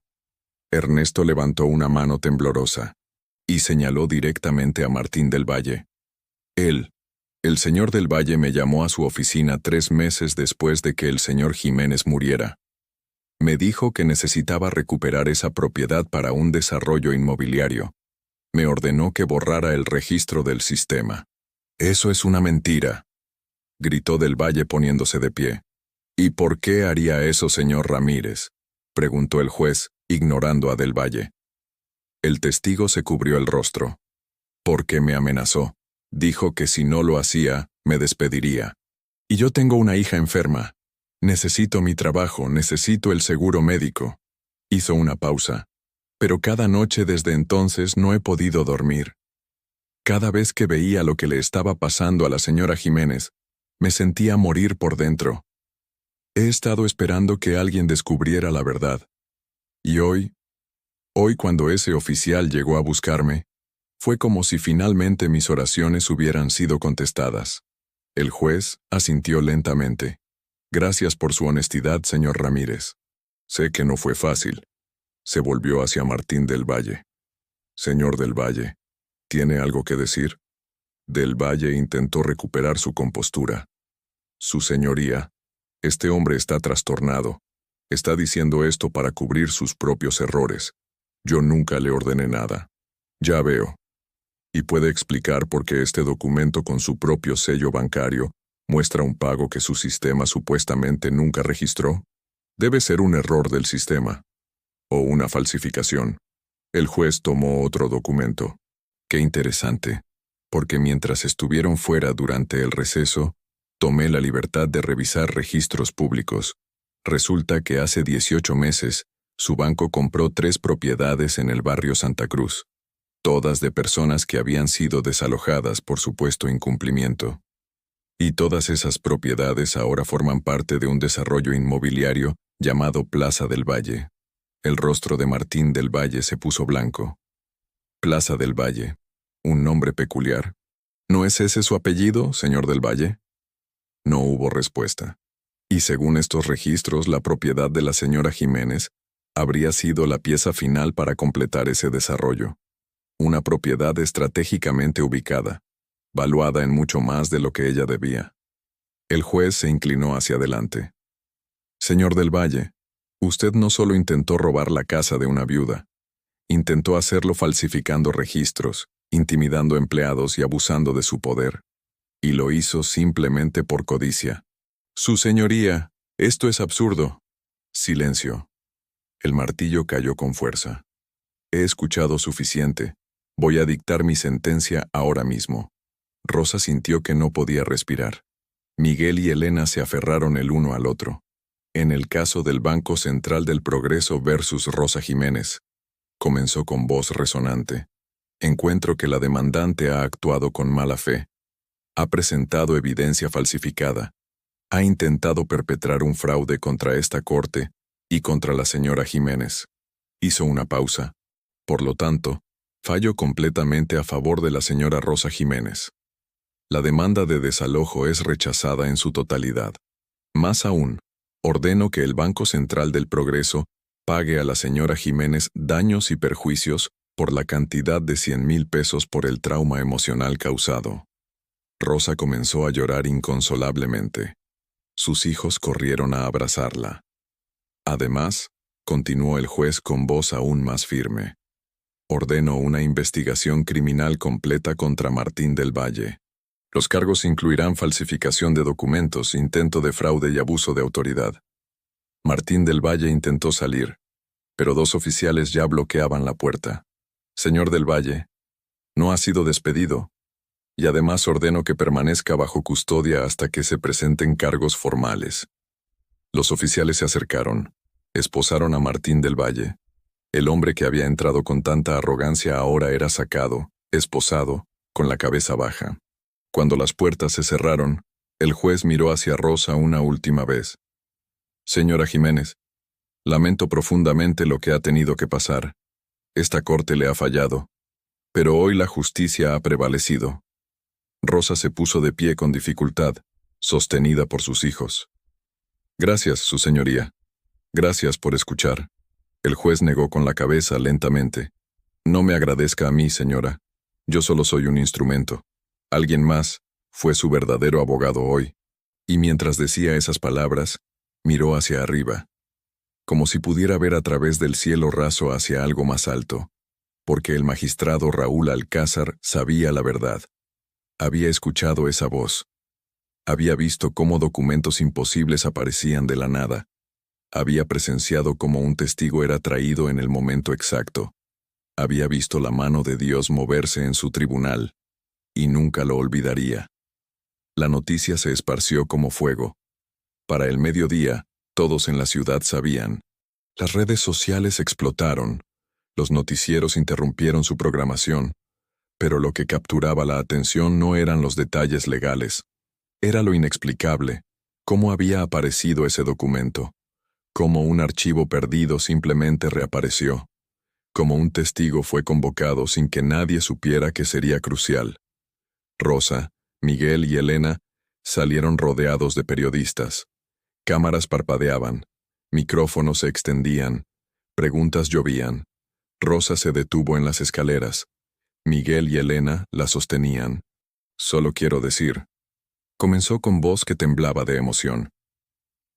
A: Ernesto levantó una mano temblorosa y señaló directamente a Martín del Valle. «Él, el señor del Valle, me llamó a su oficina 3 meses después de que el señor Jiménez muriera. Me dijo que necesitaba recuperar esa propiedad para un desarrollo inmobiliario. Me ordenó que borrara el registro del sistema». «Eso es una mentira», gritó del Valle poniéndose de pie. «¿Y por qué haría eso, señor Ramírez?», preguntó el juez, ignorando a del Valle. El testigo se cubrió el rostro. «Porque me amenazó. Dijo que si no lo hacía, me despediría. Y yo tengo una hija enferma. Necesito mi trabajo, necesito el seguro médico». Hizo una pausa. «Pero cada noche desde entonces no he podido dormir. Cada vez que veía lo que le estaba pasando a la señora Jiménez, me sentía morir por dentro. He estado esperando que alguien descubriera la verdad. Y hoy cuando ese oficial llegó a buscarme, fue como si finalmente mis oraciones hubieran sido contestadas». El juez asintió lentamente. «Gracias por su honestidad, señor Ramírez. Sé que no fue fácil». Se volvió hacia Martín del Valle. «Señor del Valle, ¿tiene algo que decir?». Del Valle intentó recuperar su compostura. «Su señoría, este hombre está trastornado. Está diciendo esto para cubrir sus propios errores. Yo nunca le ordené nada». «Ya veo. ¿Y puede explicar por qué este documento con su propio sello bancario muestra un pago que su sistema supuestamente nunca registró? Debe ser un error del sistema. O una falsificación». El juez tomó otro documento. «Qué interesante. porque mientras estuvieron fuera durante el receso, tomé la libertad de revisar registros públicos. Resulta que hace 18 meses, su banco compró 3 propiedades en el barrio Santa Cruz, todas de personas que habían sido desalojadas por supuesto incumplimiento. Y todas esas propiedades ahora forman parte de un desarrollo inmobiliario llamado Plaza del Valle. El rostro de Martín del Valle se puso blanco. Plaza del Valle, un nombre peculiar. ¿No es ese su apellido, señor del Valle? No hubo respuesta. Y según estos registros, la propiedad de la señora Jiménez habría sido la pieza final para completar ese desarrollo. Una propiedad estratégicamente ubicada, valuada en mucho más de lo que ella debía. El juez se inclinó hacia adelante. Señor del Valle, usted no solo intentó robar la casa de una viuda, intentó hacerlo falsificando registros, intimidando empleados y abusando de su poder. Y lo hizo simplemente por codicia. Su señoría, esto es absurdo. Silencio. El martillo cayó con fuerza. He escuchado suficiente. Voy a dictar mi sentencia ahora mismo. Rosa sintió que no podía respirar. Miguel y Elena se aferraron el uno al otro. En el caso del Banco Central del Progreso versus Rosa Jiménez, comenzó con voz resonante. Encuentro que la demandante ha actuado con mala fe. Ha presentado evidencia falsificada. Ha intentado perpetrar un fraude contra esta corte y contra la señora Jiménez. Hizo una pausa. Por lo tanto, fallo completamente a favor de la señora Rosa Jiménez. La demanda de desalojo es rechazada en su totalidad. Más aún, ordeno que el Banco Central del Progreso pague a la señora Jiménez daños y perjuicios por la cantidad de 100,000 pesos por el trauma emocional causado. Rosa comenzó a llorar inconsolablemente. Sus hijos corrieron a abrazarla. Además, continuó el juez con voz aún más firme. Ordeno una investigación criminal completa contra Martín del Valle. Los cargos incluirán falsificación de documentos, intento de fraude y abuso de autoridad. Martín del Valle intentó salir, pero 2 oficiales ya bloqueaban la puerta. Señor del Valle, no ha sido despedido, y además ordeno que permanezca bajo custodia hasta que se presenten cargos formales. Los oficiales se acercaron, esposaron a Martín del Valle. El hombre que había entrado con tanta arrogancia ahora era sacado, esposado, con la cabeza baja. Cuando las puertas se cerraron, el juez miró hacia Rosa una última vez. Señora Jiménez, lamento profundamente lo que ha tenido que pasar. Esta corte le ha fallado, pero hoy la justicia ha prevalecido. Rosa se puso de pie con dificultad, sostenida por sus hijos. Gracias, su señoría. Gracias por escuchar. El juez negó con la cabeza lentamente. No me agradezca a mí, señora. Yo solo soy un instrumento. Alguien más fue su verdadero abogado hoy. Y mientras decía esas palabras, miró hacia arriba, como si pudiera ver a través del cielo raso hacia algo más alto, porque el magistrado Raúl Alcázar sabía la verdad. Había escuchado esa voz. Había visto cómo documentos imposibles aparecían de la nada. Había presenciado cómo un testigo era traído en el momento exacto. Había visto la mano de Dios moverse en su tribunal, y nunca lo olvidaría. La noticia se esparció como fuego. Para el mediodía, todos en la ciudad sabían. Las redes sociales explotaron. Los noticieros interrumpieron su programación. Pero lo que capturaba la atención no eran los detalles legales. Era lo inexplicable. ¿Cómo había aparecido ese documento? Cómo un archivo perdido simplemente reapareció. Cómo un testigo fue convocado sin que nadie supiera que sería crucial. Rosa, Miguel y Elena salieron rodeados de periodistas. Cámaras parpadeaban, micrófonos se extendían, preguntas llovían. Rosa se detuvo en las escaleras. Miguel y Elena la sostenían. Solo quiero decir, comenzó con voz que temblaba de emoción,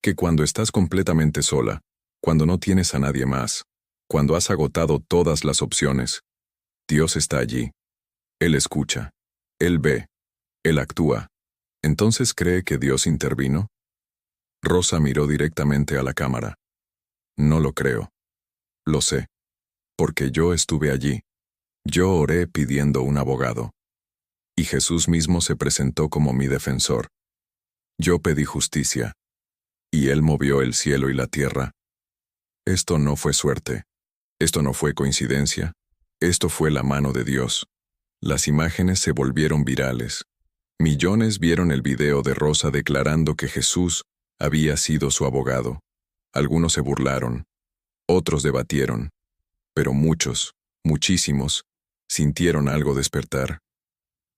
A: que cuando estás completamente sola, cuando no tienes a nadie más, cuando has agotado todas las opciones, Dios está allí. Él escucha. Él ve. Él actúa. ¿Entonces cree que Dios intervino? Rosa miró directamente a la cámara. No lo creo. Lo sé. Porque yo estuve allí. Yo oré pidiendo un abogado. Y Jesús mismo se presentó como mi defensor. Yo pedí justicia, y Él movió el cielo y la tierra. Esto no fue suerte. Esto no fue coincidencia. Esto fue la mano de Dios. Las imágenes se volvieron virales. Millones vieron el video de Rosa declarando que Jesús había sido su abogado. Algunos se burlaron, otros debatieron, pero muchos, muchísimos, sintieron algo despertar.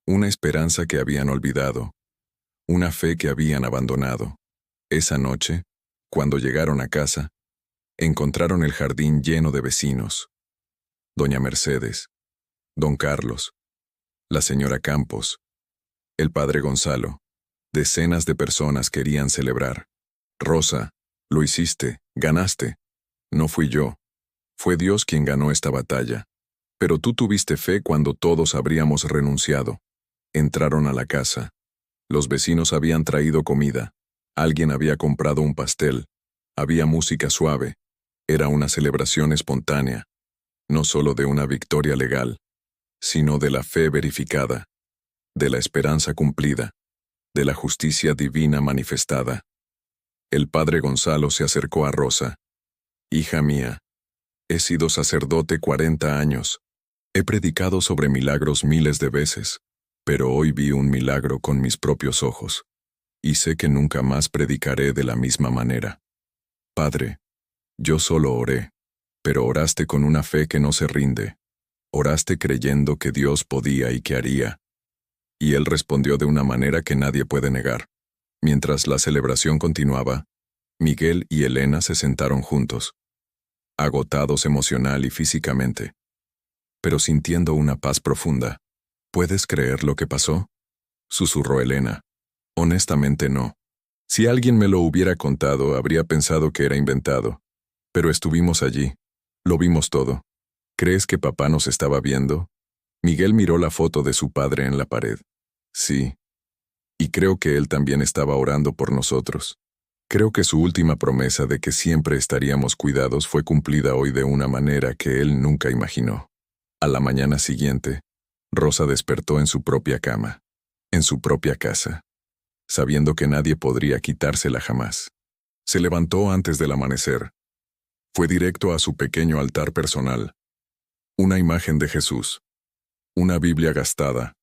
A: Una esperanza que habían olvidado, una fe que habían abandonado. Esa noche, cuando llegaron a casa, encontraron el jardín lleno de vecinos. Doña Mercedes, don Carlos, la señora Campos, el padre Gonzalo. Decenas de personas querían celebrar. Rosa, lo hiciste, ganaste. No fui yo. Fue Dios quien ganó esta batalla. Pero tú tuviste fe cuando todos habríamos renunciado. Entraron a la casa. Los vecinos habían traído comida. Alguien había comprado un pastel. Había música suave. Era una celebración espontánea. No solo de una victoria legal, sino de la fe verificada, de la esperanza cumplida, de la justicia divina manifestada. El padre Gonzalo se acercó a Rosa. Hija mía, he sido sacerdote 40 años. He predicado sobre milagros miles de veces, pero hoy vi un milagro con mis propios ojos, y sé que nunca más predicaré de la misma manera. Padre, yo solo oré, pero oraste con una fe que no se rinde. Oraste creyendo que Dios podía y que haría. Y Él respondió de una manera que nadie puede negar. Mientras la celebración continuaba, Miguel y Elena se sentaron juntos, agotados emocional y físicamente, pero sintiendo una paz profunda. ¿Puedes creer lo que pasó?, susurró Elena. Honestamente no. Si alguien me lo hubiera contado, habría pensado que era inventado. Pero estuvimos allí. Lo vimos todo. ¿Crees que papá nos estaba viendo? Miguel miró la foto de su padre en la pared. Sí. Y creo que él también estaba orando por nosotros. Creo que su última promesa de que siempre estaríamos cuidados fue cumplida hoy de una manera que él nunca imaginó. A la mañana siguiente, Rosa despertó en su propia cama, en su propia casa, sabiendo que nadie podría quitársela jamás. Se levantó antes del amanecer. Fue directo a su pequeño altar personal. Una imagen de Jesús. Una Biblia gastada.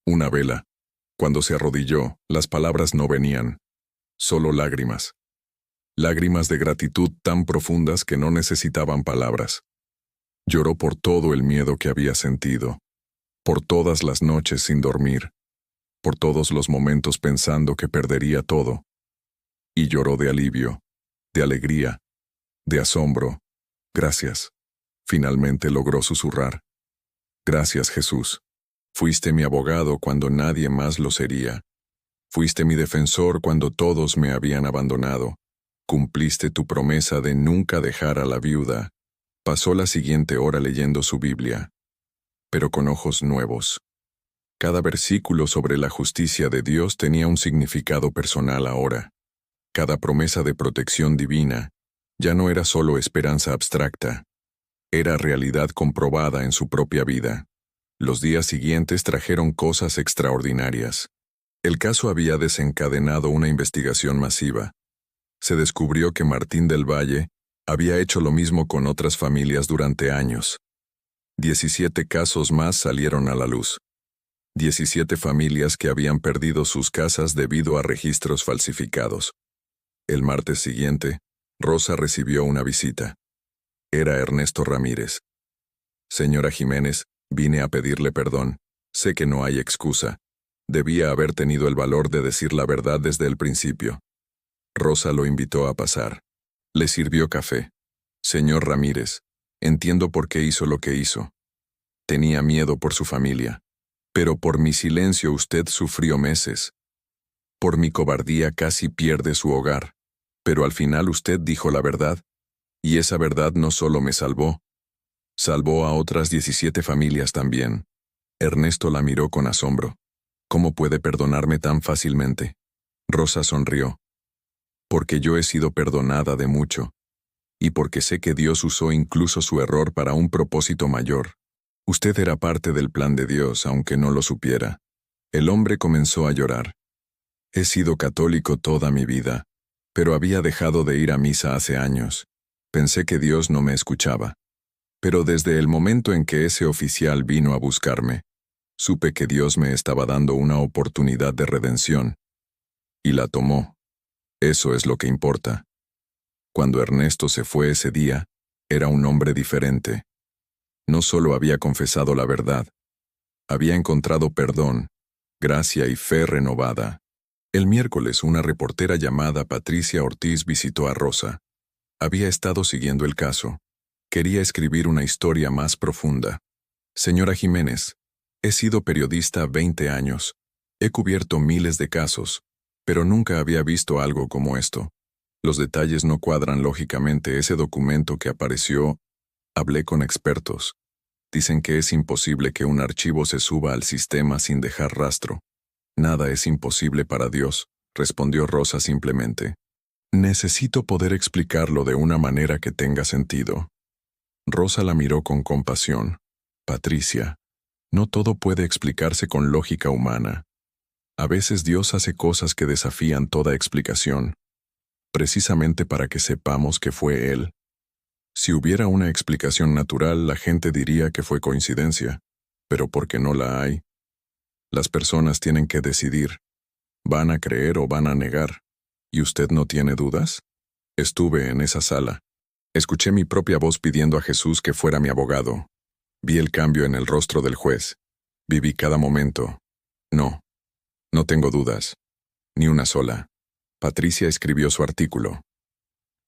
A: Una vela. Cuando se arrodilló, las palabras no venían. Solo lágrimas. Lágrimas de gratitud tan profundas que no necesitaban palabras. Lloró por todo el miedo que había sentido, por todas las noches sin dormir, por todos los momentos pensando que perdería todo. Y lloró de alivio, de alegría, de asombro. Gracias. Finalmente logró susurrar. Gracias, Jesús. Fuiste mi abogado cuando nadie más lo sería. Fuiste mi defensor cuando todos me habían abandonado. Cumpliste tu promesa de nunca dejar a la viuda. Pasó la siguiente hora leyendo su Biblia, pero con ojos nuevos. Cada versículo sobre la justicia de Dios tenía un significado personal ahora. Cada promesa de protección divina ya no era solo esperanza abstracta. Era realidad comprobada en su propia vida. Los días siguientes trajeron cosas extraordinarias. El caso había desencadenado una investigación masiva. Se descubrió que Martín del Valle había hecho lo mismo con otras familias durante años. 17 casos más salieron a la luz. 17 familias que habían perdido sus casas debido a registros falsificados. El martes siguiente, Rosa recibió una visita. Era Ernesto Ramírez. Señora Jiménez, vine a pedirle perdón. Sé que no hay excusa. Debía haber tenido el valor de decir la verdad desde el principio. Rosa lo invitó a pasar. Le sirvió café. Señor Ramírez, entiendo por qué hizo lo que hizo. Tenía miedo por su familia. Pero por mi silencio usted sufrió meses. Por mi cobardía casi pierde su hogar. Pero al final usted dijo la verdad. Y esa verdad no solo me salvó. Salvó a otras 17 familias también. Ernesto la miró con asombro. ¿Cómo puede perdonarme tan fácilmente? Rosa sonrió. Porque yo he sido perdonada de mucho. Y porque sé que Dios usó incluso su error para un propósito mayor. Usted era parte del plan de Dios, aunque no lo supiera. El hombre comenzó a llorar. He sido católico toda mi vida, pero había dejado de ir a misa hace años. Pensé que Dios no me escuchaba. Pero desde el momento en que ese oficial vino a buscarme, supe que Dios me estaba dando una oportunidad de redención. Y la tomó. Eso es lo que importa. Cuando Ernesto se fue ese día, era un hombre diferente. No solo había confesado la verdad, había encontrado perdón, gracia y fe renovada. El miércoles una reportera llamada Patricia Ortiz visitó a Rosa. Había estado siguiendo el caso. Quería escribir una historia más profunda. Señora Jiménez, he sido periodista 20 años. He cubierto miles de casos, pero nunca había visto algo como esto. Los detalles no cuadran lógicamente. Ese documento que apareció, hablé con expertos. Dicen que es imposible que un archivo se suba al sistema sin dejar rastro. Nada es imposible para Dios, respondió Rosa simplemente. Necesito poder explicarlo de una manera que tenga sentido. Rosa la miró con compasión. Patricia, no todo puede explicarse con lógica humana. A veces Dios hace cosas que desafían toda explicación, precisamente para que sepamos que fue Él. Si hubiera una explicación natural, la gente diría que fue coincidencia, pero porque no la hay. Las personas tienen que decidir. ¿Van a creer o van a negar? ¿Y usted no tiene dudas? Estuve en esa sala. Escuché mi propia voz pidiendo a Jesús que fuera mi abogado. Vi el cambio en el rostro del juez. Viví cada momento. No tengo dudas. Ni una sola. Patricia escribió su artículo.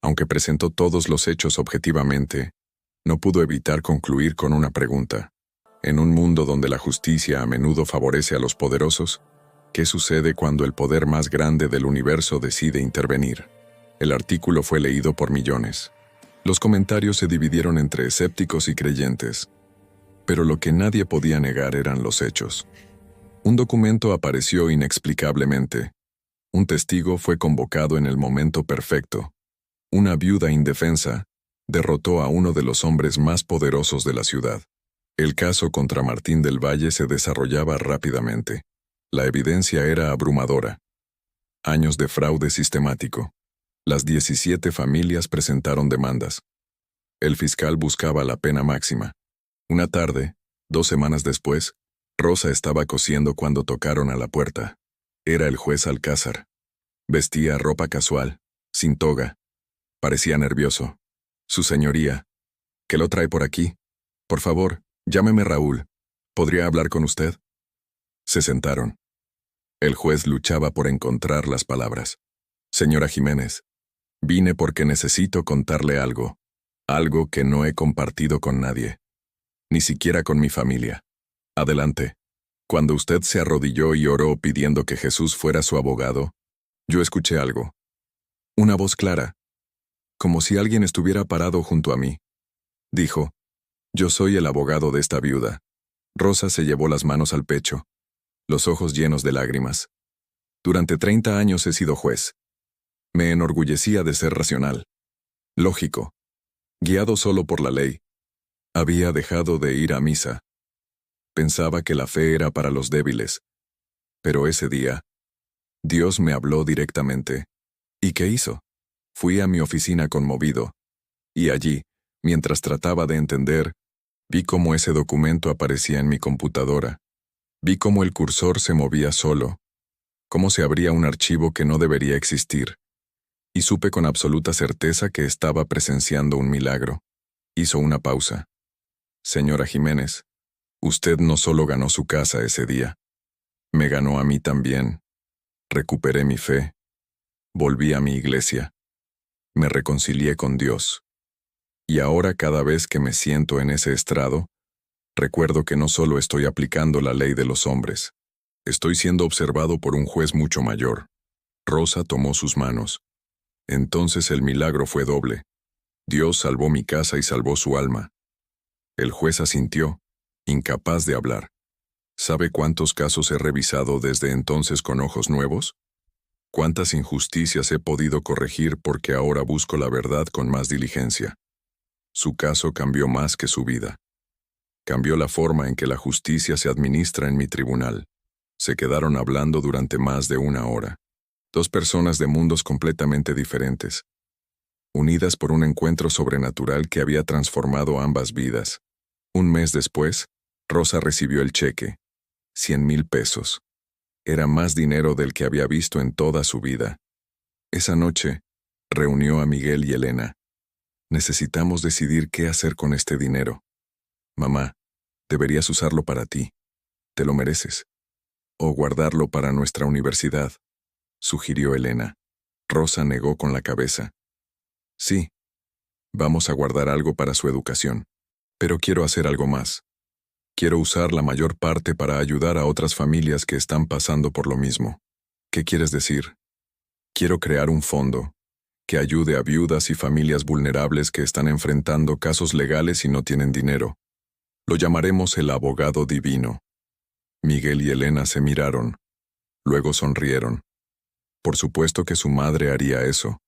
A: Aunque presentó todos los hechos objetivamente, no pudo evitar concluir con una pregunta. En un mundo donde la justicia a menudo favorece a los poderosos, ¿qué sucede cuando el poder más grande del universo decide intervenir? El artículo fue leído por millones. Los comentarios se dividieron entre escépticos y creyentes. Pero lo que nadie podía negar eran los hechos. Un documento apareció inexplicablemente. Un testigo fue convocado en el momento perfecto. Una viuda indefensa derrotó a uno de los hombres más poderosos de la ciudad. El caso contra Martín del Valle se desarrollaba rápidamente. La evidencia era abrumadora. Años de fraude sistemático. Las 17 familias presentaron demandas. El fiscal buscaba la pena máxima. Una tarde, 2 semanas después, Rosa estaba cosiendo cuando tocaron a la puerta. Era el juez Alcázar. Vestía ropa casual, sin toga. Parecía nervioso. Su señoría. ¿Qué lo trae por aquí? Por favor, llámeme Raúl. ¿Podría hablar con usted? Se sentaron. El juez luchaba por encontrar las palabras. Señora Jiménez, vine porque necesito contarle algo. Algo que no he compartido con nadie. Ni siquiera con mi familia. Adelante. Cuando usted se arrodilló y oró pidiendo que Jesús fuera su abogado, yo escuché algo. Una voz clara. Como si alguien estuviera parado junto a mí. Dijo, yo soy el abogado de esta viuda. Rosa se llevó las manos al pecho, los ojos llenos de lágrimas. Durante 30 años he sido juez. Me enorgullecía de ser racional. Lógico. Guiado solo por la ley. Había dejado de ir a misa. Pensaba que la fe era para los débiles. Pero ese día, Dios me habló directamente. ¿Y qué hizo? Fui a mi oficina conmovido. Y allí, mientras trataba de entender, vi cómo ese documento aparecía en mi computadora. Vi cómo el cursor se movía solo. Cómo se abría un archivo que no debería existir. Y supe con absoluta certeza que estaba presenciando un milagro. Hizo una pausa. Señora Jiménez, usted no solo ganó su casa ese día. Me ganó a mí también. Recuperé mi fe. Volví a mi iglesia. Me reconcilié con Dios. Y ahora cada vez que me siento en ese estrado, recuerdo que no solo estoy aplicando la ley de los hombres. Estoy siendo observado por un juez mucho mayor. Rosa tomó sus manos. Entonces el milagro fue doble. Dios salvó mi casa y salvó su alma. El juez asintió, incapaz de hablar. ¿Sabe cuántos casos he revisado desde entonces con ojos nuevos? ¿Cuántas injusticias he podido corregir porque ahora busco la verdad con más diligencia? Su caso cambió más que su vida. Cambió la forma en que la justicia se administra en mi tribunal. Se quedaron hablando durante más de una hora. Dos personas de mundos completamente diferentes, unidas por un encuentro sobrenatural que había transformado ambas vidas. Un mes después, Rosa recibió el cheque. 100,000 pesos. Era más dinero del que había visto en toda su vida. Esa noche, reunió a Miguel y Elena. Necesitamos decidir qué hacer con este dinero. Mamá, deberías usarlo para ti. Te lo mereces. O guardarlo para nuestra universidad, sugirió Elena. Rosa negó con la cabeza. Sí, vamos a guardar algo para su educación. Pero quiero hacer algo más. Quiero usar la mayor parte para ayudar a otras familias que están pasando por lo mismo. ¿Qué quieres decir? Quiero crear un fondo que ayude a viudas y familias vulnerables que están enfrentando casos legales y no tienen dinero. Lo llamaremos el abogado divino. Miguel y Elena se miraron. Luego sonrieron. Por supuesto que su madre haría eso.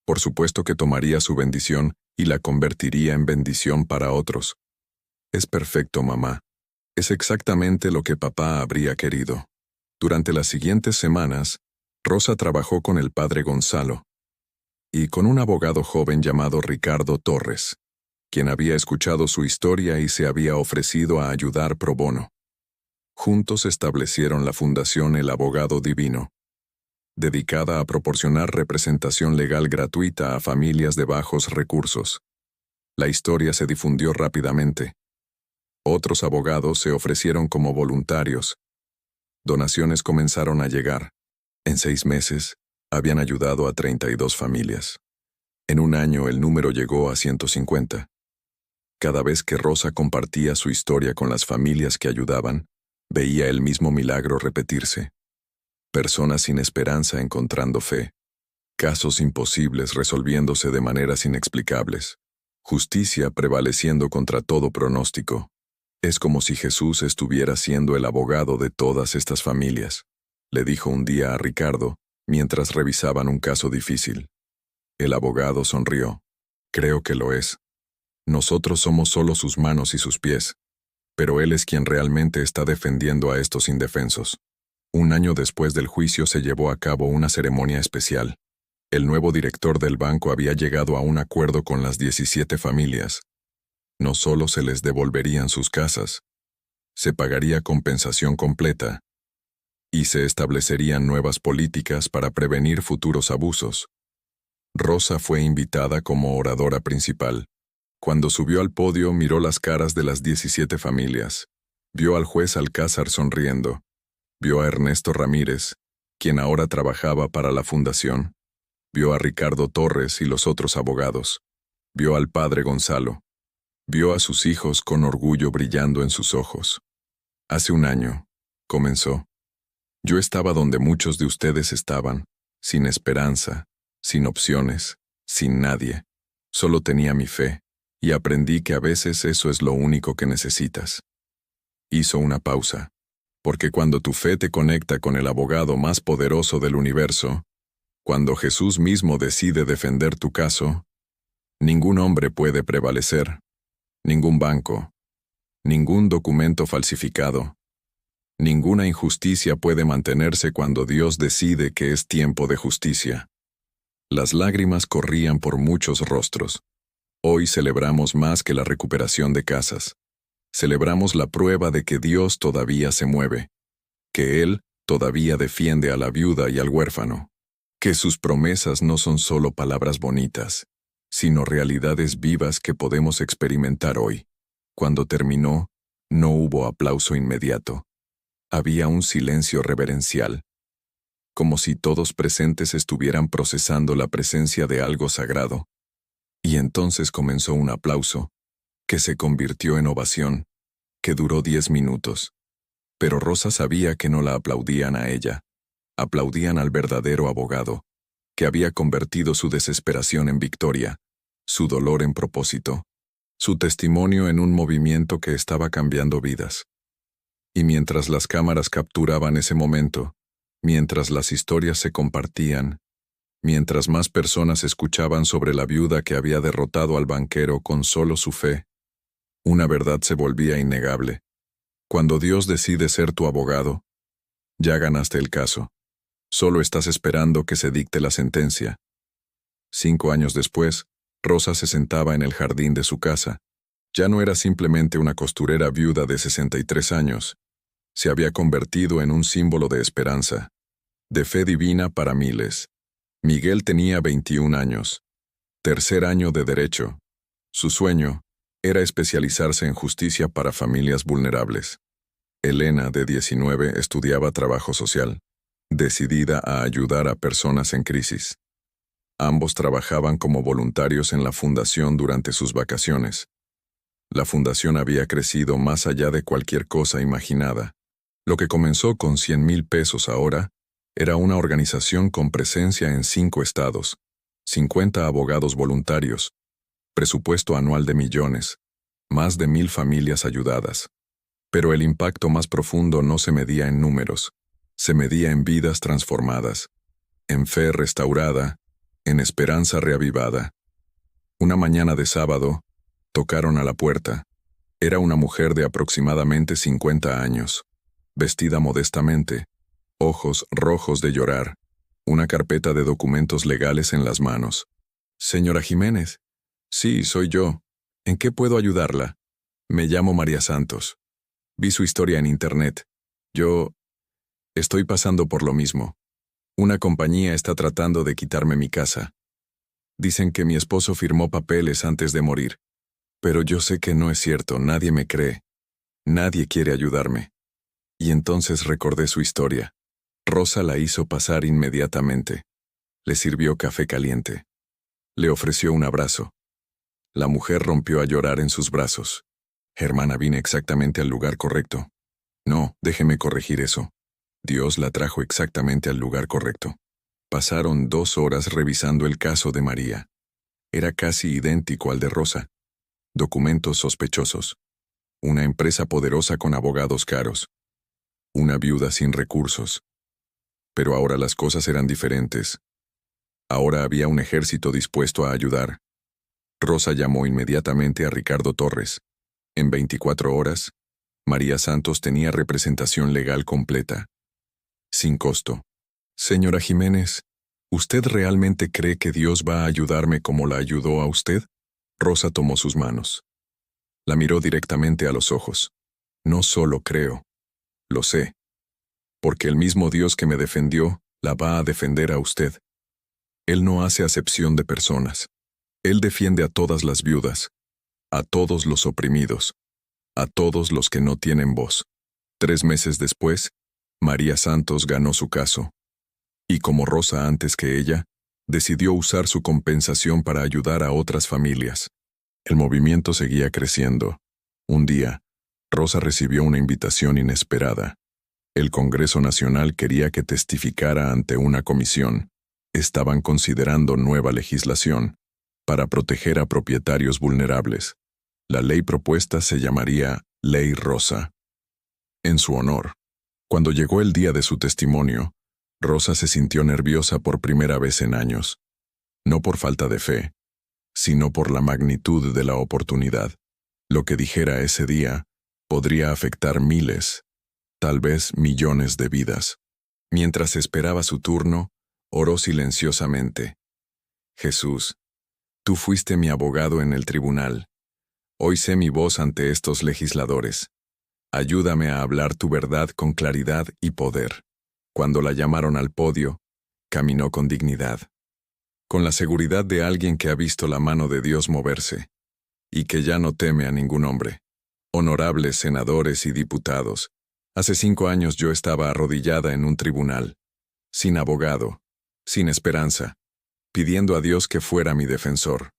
A: Por supuesto que tomaría su bendición y la convertiría en bendición para otros. Es perfecto, mamá. Es exactamente lo que papá habría querido. Durante las siguientes semanas, Rosa trabajó con el padre Gonzalo y con un abogado joven llamado Ricardo Torres, quien había escuchado su historia y se había ofrecido a ayudar pro bono. Juntos establecieron la Fundación El Abogado Divino, dedicada a proporcionar representación legal gratuita a familias de bajos recursos. La historia se difundió rápidamente. Otros abogados se ofrecieron como voluntarios. Donaciones comenzaron a llegar. En 6 meses, habían ayudado a 32 familias. En un año el número llegó a 150. Cada vez que Rosa compartía su historia con las familias que ayudaban, veía el mismo milagro repetirse. Personas sin esperanza encontrando fe. Casos imposibles resolviéndose de maneras inexplicables. Justicia prevaleciendo contra todo pronóstico. Es como si Jesús estuviera siendo el abogado de todas estas familias, le dijo un día a Ricardo, mientras revisaban un caso difícil. El abogado sonrió. Creo que lo es. Nosotros somos solo sus manos y sus pies, pero él es quien realmente está defendiendo a estos indefensos. Un año después del juicio se llevó a cabo una ceremonia especial. El nuevo director del banco había llegado a un acuerdo con las 17 familias. No solo se les devolverían sus casas, se pagaría compensación completa y se establecerían nuevas políticas para prevenir futuros abusos. Rosa fue invitada como oradora principal. Cuando subió al podio miró las caras de las 17 familias. Vio al juez Alcázar sonriendo. Vio a Ernesto Ramírez, quien ahora trabajaba para la fundación. Vio a Ricardo Torres y los otros abogados. Vio al padre Gonzalo. Vio a sus hijos con orgullo brillando en sus ojos. Hace un año, comenzó. Yo estaba donde muchos de ustedes estaban, sin esperanza, sin opciones, sin nadie. Solo tenía mi fe, y aprendí que a veces eso es lo único que necesitas. Hizo una pausa, porque cuando tu fe te conecta con el abogado más poderoso del universo, cuando Jesús mismo decide defender tu caso, ningún hombre puede prevalecer. Ningún banco, ningún documento falsificado, ninguna injusticia puede mantenerse cuando Dios decide que es tiempo de justicia. Las lágrimas corrían por muchos rostros. Hoy celebramos más que la recuperación de casas. Celebramos la prueba de que Dios todavía se mueve, que Él todavía defiende a la viuda y al huérfano, que sus promesas no son solo palabras bonitas, sino realidades vivas que podemos experimentar hoy. Cuando terminó, no hubo aplauso inmediato. Había un silencio reverencial, como si todos presentes estuvieran procesando la presencia de algo sagrado. Y entonces comenzó un aplauso, que se convirtió en ovación, que duró 10 minutos. Pero Rosa sabía que no la aplaudían a ella, aplaudían al verdadero abogado, que había convertido su desesperación en victoria, su dolor en propósito, su testimonio en un movimiento que estaba cambiando vidas. Y mientras las cámaras capturaban ese momento, mientras las historias se compartían, mientras más personas escuchaban sobre la viuda que había derrotado al banquero con solo su fe, una verdad se volvía innegable. Cuando Dios decide ser tu abogado, Ya ganaste el caso. Solo estás esperando que se dicte la sentencia. 5 años después, Rosa se sentaba en el jardín de su casa. Ya no era simplemente una costurera viuda de 63 años. Se había convertido en un símbolo de esperanza, de fe divina para miles. Miguel tenía 21 años. Tercer año de Derecho. Su sueño era especializarse en justicia para familias vulnerables. Elena, de 19, estudiaba trabajo social, decidida a ayudar a personas en crisis. Ambos trabajaban como voluntarios en la fundación durante sus vacaciones. La fundación había crecido más allá de cualquier cosa imaginada. Lo que comenzó con 100,000 pesos ahora era una organización con presencia en 5 estados, 50 abogados voluntarios, presupuesto anual de millones, más de 1,000 familias ayudadas. Pero el impacto más profundo no se medía en números, se medía en vidas transformadas, en fe restaurada, en esperanza reavivada. Una mañana de sábado, tocaron a la puerta. Era una mujer de aproximadamente 50 años, vestida modestamente, ojos rojos de llorar, una carpeta de documentos legales en las manos. «Señora Jiménez». «Sí, soy yo. ¿En qué puedo ayudarla?» «Me llamo María Santos. Vi su historia en internet. Yo estoy pasando por lo mismo. Una compañía está tratando de quitarme mi casa. Dicen que mi esposo firmó papeles antes de morir. Pero yo sé que no es cierto, nadie me cree. Nadie quiere ayudarme». Y entonces recordé su historia. Rosa la hizo pasar inmediatamente. Le sirvió café caliente. Le ofreció un abrazo. La mujer rompió a llorar en sus brazos. «Hermana, vine exactamente al lugar correcto». «No, déjeme corregir eso. Dios la trajo exactamente al lugar correcto». Pasaron 2 horas revisando el caso de María. Era casi idéntico al de Rosa. Documentos sospechosos. Una empresa poderosa con abogados caros. Una viuda sin recursos. Pero ahora las cosas eran diferentes. Ahora había un ejército dispuesto a ayudar. Rosa llamó inmediatamente a Ricardo Torres. En 24 horas, María Santos tenía representación legal completa. Sin costo. «Señora Jiménez, ¿usted realmente cree que Dios va a ayudarme como la ayudó a usted?» Rosa tomó sus manos. La miró directamente a los ojos. «No solo creo. Lo sé. Porque el mismo Dios que me defendió, la va a defender a usted. Él no hace acepción de personas. Él defiende a todas las viudas, a todos los oprimidos, a todos los que no tienen voz». 3 meses después, María Santos ganó su caso. Y como Rosa antes que ella, decidió usar su compensación para ayudar a otras familias. El movimiento seguía creciendo. Un día, Rosa recibió una invitación inesperada. El Congreso Nacional quería que testificara ante una comisión. Estaban considerando nueva legislación para proteger a propietarios vulnerables. La ley propuesta se llamaría Ley Rosa. En su honor, cuando llegó el día de su testimonio, Rosa se sintió nerviosa por primera vez en años. No por falta de fe, sino por la magnitud de la oportunidad. Lo que dijera ese día podría afectar miles, tal vez millones de vidas. Mientras esperaba su turno, oró silenciosamente. «Jesús, tú fuiste mi abogado en el tribunal. Hoy sé mi voz ante estos legisladores. Ayúdame a hablar tu verdad con claridad y poder». Cuando la llamaron al podio, caminó con dignidad, con la seguridad de alguien que ha visto la mano de Dios moverse, y que ya no teme a ningún hombre. Honorables senadores y diputados, hace 5 años yo estaba arrodillada en un tribunal, sin abogado, sin esperanza, pidiendo a Dios que fuera mi defensor.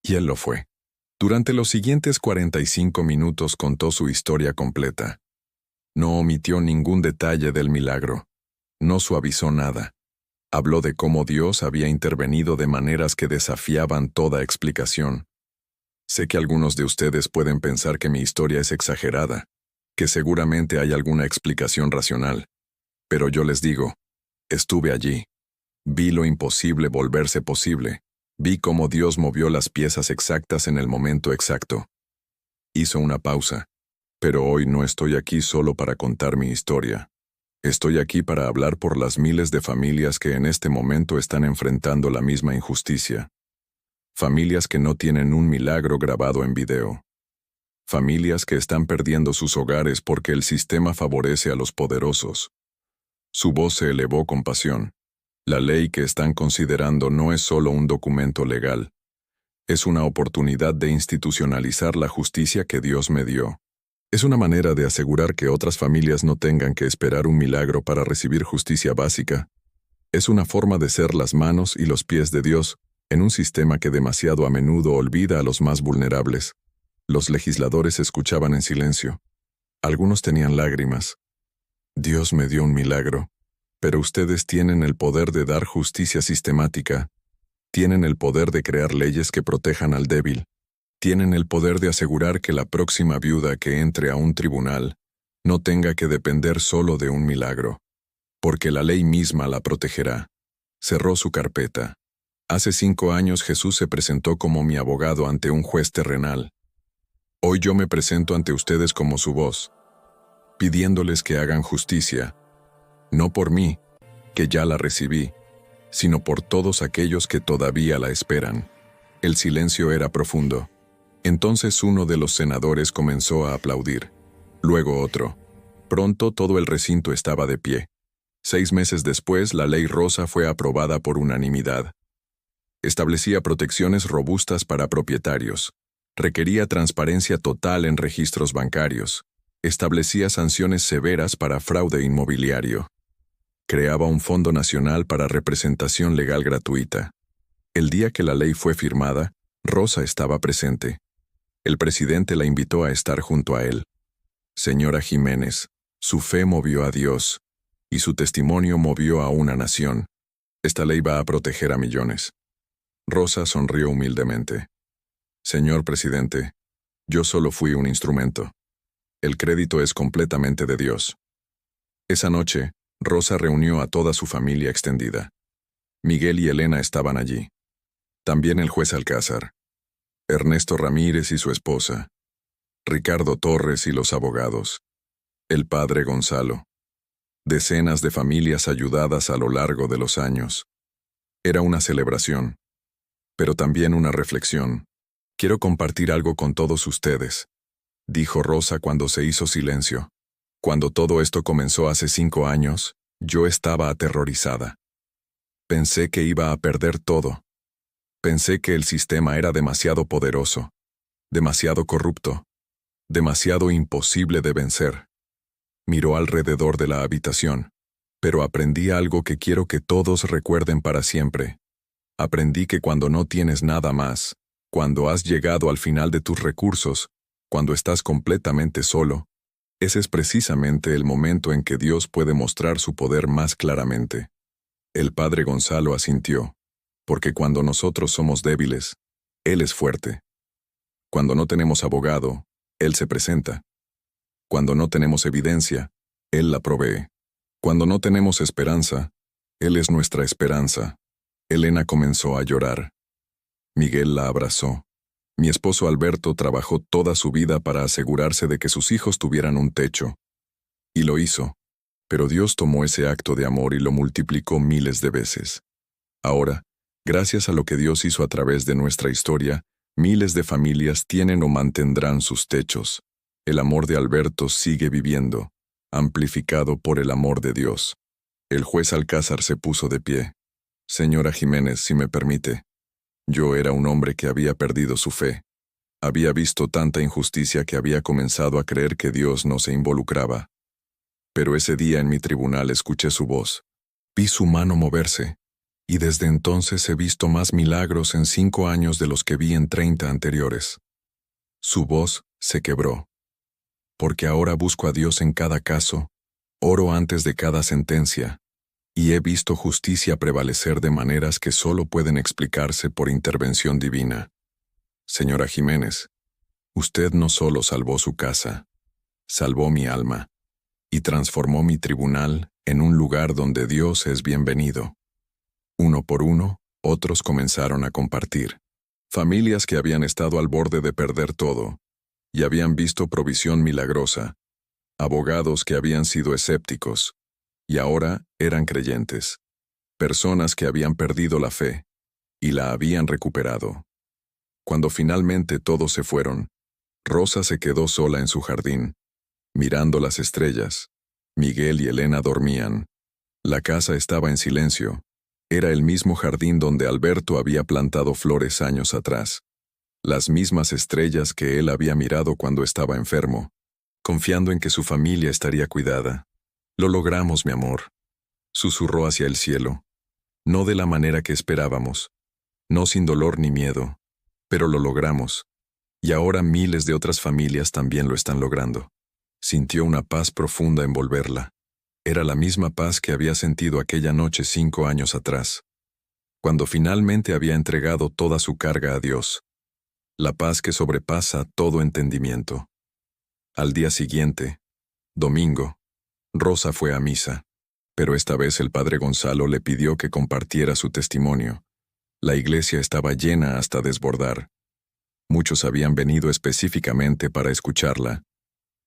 A: Y Él lo fue. Durante los siguientes 45 minutos contó su historia completa. No omitió ningún detalle del milagro. No suavizó nada. Habló de cómo Dios había intervenido de maneras que desafiaban toda explicación. Sé que algunos de ustedes pueden pensar que mi historia es exagerada, que seguramente hay alguna explicación racional. Pero yo les digo, estuve allí. Vi lo imposible volverse posible. Vi cómo Dios movió las piezas exactas en el momento exacto. Hizo una pausa. Pero hoy no estoy aquí solo para contar mi historia. Estoy aquí para hablar por las miles de familias que en este momento están enfrentando la misma injusticia. Familias que no tienen un milagro grabado en video. Familias que están perdiendo sus hogares porque el sistema favorece a los poderosos. Su voz se elevó con pasión. La ley que están considerando no es solo un documento legal. Es una oportunidad de institucionalizar la justicia que Dios me dio. Es una manera de asegurar que otras familias no tengan que esperar un milagro para recibir justicia básica. Es una forma de ser las manos y los pies de Dios en un sistema que demasiado a menudo olvida a los más vulnerables. Los legisladores escuchaban en silencio. Algunos tenían lágrimas. Dios me dio un milagro, pero ustedes tienen el poder de dar justicia sistemática. Tienen el poder de crear leyes que protejan al débil. Tienen el poder de asegurar que la próxima viuda que entre a un tribunal no tenga que depender solo de un milagro, porque la ley misma la protegerá. Cerró su carpeta. Hace 5 años Jesús se presentó como mi abogado ante un juez terrenal. Hoy yo me presento ante ustedes como su voz, pidiéndoles que hagan justicia, no por mí, que ya la recibí, sino por todos aquellos que todavía la esperan. El silencio era profundo. Entonces uno de los senadores comenzó a aplaudir. Luego otro. Pronto todo el recinto estaba de pie. 6 meses después, la ley rosa fue aprobada por unanimidad. Establecía protecciones robustas para propietarios. Requería transparencia total en registros bancarios. Establecía sanciones severas para fraude inmobiliario. Creaba un Fondo Nacional para Representación Legal Gratuita. El día que la ley fue firmada, Rosa estaba presente. El presidente la invitó a estar junto a él. Señora Jiménez, su fe movió a Dios, y su testimonio movió a una nación. Esta ley va a proteger a millones. Rosa sonrió humildemente. Señor presidente, yo solo fui un instrumento. El crédito es completamente de Dios. Esa noche, Rosa reunió a toda su familia extendida. Miguel y Elena estaban allí. También el juez Alcázar. Ernesto Ramírez y su esposa. Ricardo Torres y los abogados. El padre Gonzalo. Decenas de familias ayudadas a lo largo de los años. Era una celebración, pero también una reflexión. Quiero compartir algo con todos ustedes, dijo Rosa cuando se hizo silencio. Cuando todo esto comenzó hace 5 años, yo estaba aterrorizada. Pensé que iba a perder todo. Pensé que el sistema era demasiado poderoso, demasiado corrupto, demasiado imposible de vencer. Miró alrededor de la habitación, pero aprendí algo que quiero que todos recuerden para siempre. Aprendí que cuando no tienes nada más, cuando has llegado al final de tus recursos, cuando estás completamente solo, ese es precisamente el momento en que Dios puede mostrar su poder más claramente. El padre Gonzalo asintió, porque cuando nosotros somos débiles, Él es fuerte. Cuando no tenemos abogado, Él se presenta. Cuando no tenemos evidencia, Él la provee. Cuando no tenemos esperanza, Él es nuestra esperanza. Elena comenzó a llorar. Miguel la abrazó. Mi esposo Alberto trabajó toda su vida para asegurarse de que sus hijos tuvieran un techo. Y lo hizo. Pero Dios tomó ese acto de amor y lo multiplicó miles de veces. Ahora, gracias a lo que Dios hizo a través de nuestra historia, miles de familias tienen o mantendrán sus techos. El amor de Alberto sigue viviendo, amplificado por el amor de Dios. El juez Alcázar se puso de pie. Señora Jiménez, si me permite. Yo era un hombre que había perdido su fe. Había visto tanta injusticia que había comenzado a creer que Dios no se involucraba. Pero ese día en mi tribunal escuché su voz. Vi su mano moverse, y desde entonces he visto más milagros en 5 años de los que vi en 30 anteriores. Su voz se quebró. Porque ahora busco a Dios en cada caso, oro antes de cada sentencia, y he visto justicia prevalecer de maneras que solo pueden explicarse por intervención divina. Señora Jiménez, usted no solo salvó su casa, salvó mi alma, y transformó mi tribunal en un lugar donde Dios es bienvenido. Uno por uno, otros comenzaron a compartir. Familias que habían estado al borde de perder todo, y habían visto provisión milagrosa. Abogados que habían sido escépticos, Y ahora eran creyentes, personas que habían perdido la fe y la habían recuperado. Cuando finalmente todos se fueron, Rosa se quedó sola en su jardín, mirando las estrellas. Miguel y Elena dormían. La casa estaba en silencio. Era el mismo jardín donde Alberto había plantado flores años atrás. Las mismas estrellas que él había mirado cuando estaba enfermo, confiando en que su familia estaría cuidada. «Lo logramos, mi amor», susurró hacia el cielo. No de la manera que esperábamos, no sin dolor ni miedo, pero lo logramos. Y ahora miles de otras familias también lo están logrando. Sintió una paz profunda envolverla. Era la misma paz que había sentido aquella noche 5 años atrás, cuando finalmente había entregado toda su carga a Dios. La paz que sobrepasa todo entendimiento. Al día siguiente, domingo, Rosa fue a misa, pero esta vez el padre Gonzalo le pidió que compartiera su testimonio. La iglesia estaba llena hasta desbordar. Muchos habían venido específicamente para escucharla.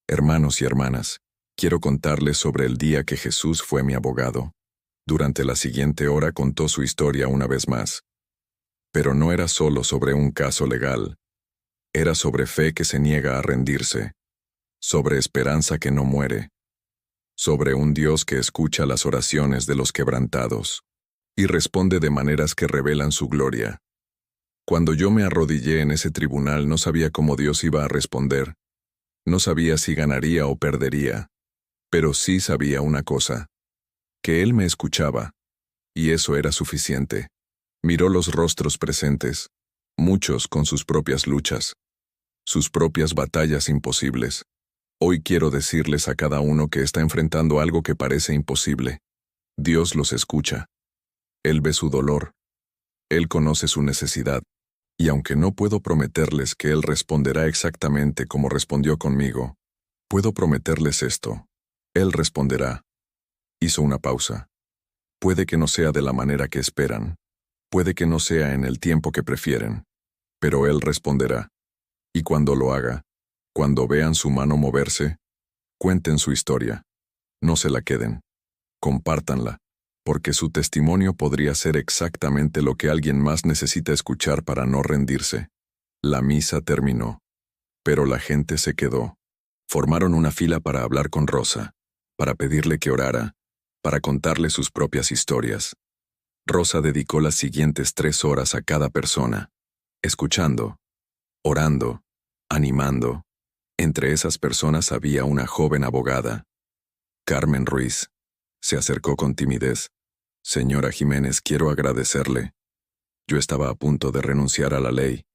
A: Hermanos y hermanas, quiero contarles sobre el día que Jesús fue mi abogado. Durante la siguiente hora contó su historia una vez más. Pero no era solo sobre un caso legal. Era sobre fe que se niega a rendirse, sobre esperanza que no muere, sobre un Dios que escucha las oraciones de los quebrantados y responde de maneras que revelan su gloria. Cuando yo me arrodillé en ese tribunal no sabía cómo Dios iba a responder. No sabía si ganaría o perdería, pero sí sabía una cosa, que Él me escuchaba, y eso era suficiente. Miró los rostros presentes, muchos con sus propias luchas, sus propias batallas imposibles. Hoy quiero decirles a cada uno que está enfrentando algo que parece imposible. Dios los escucha. Él ve su dolor. Él conoce su necesidad. Y aunque no puedo prometerles que Él responderá exactamente como respondió conmigo, puedo prometerles esto. Él responderá. Hizo una pausa. Puede que no sea de la manera que esperan. Puede que no sea en el tiempo que prefieren. Pero Él responderá. Y cuando lo haga, cuando vean su mano moverse, cuenten su historia. No se la queden. Compártanla, porque su testimonio podría ser exactamente lo que alguien más necesita escuchar para no rendirse. La misa terminó, pero la gente se quedó. Formaron una fila para hablar con Rosa, para pedirle que orara, para contarle sus propias historias. Rosa dedicó las siguientes 3 horas a cada persona, escuchando, orando, animando. Entre esas personas había una joven abogada, Carmen Ruiz. Se acercó con timidez. «Señora Jiménez, quiero agradecerle. Yo estaba a punto de renunciar a la ley.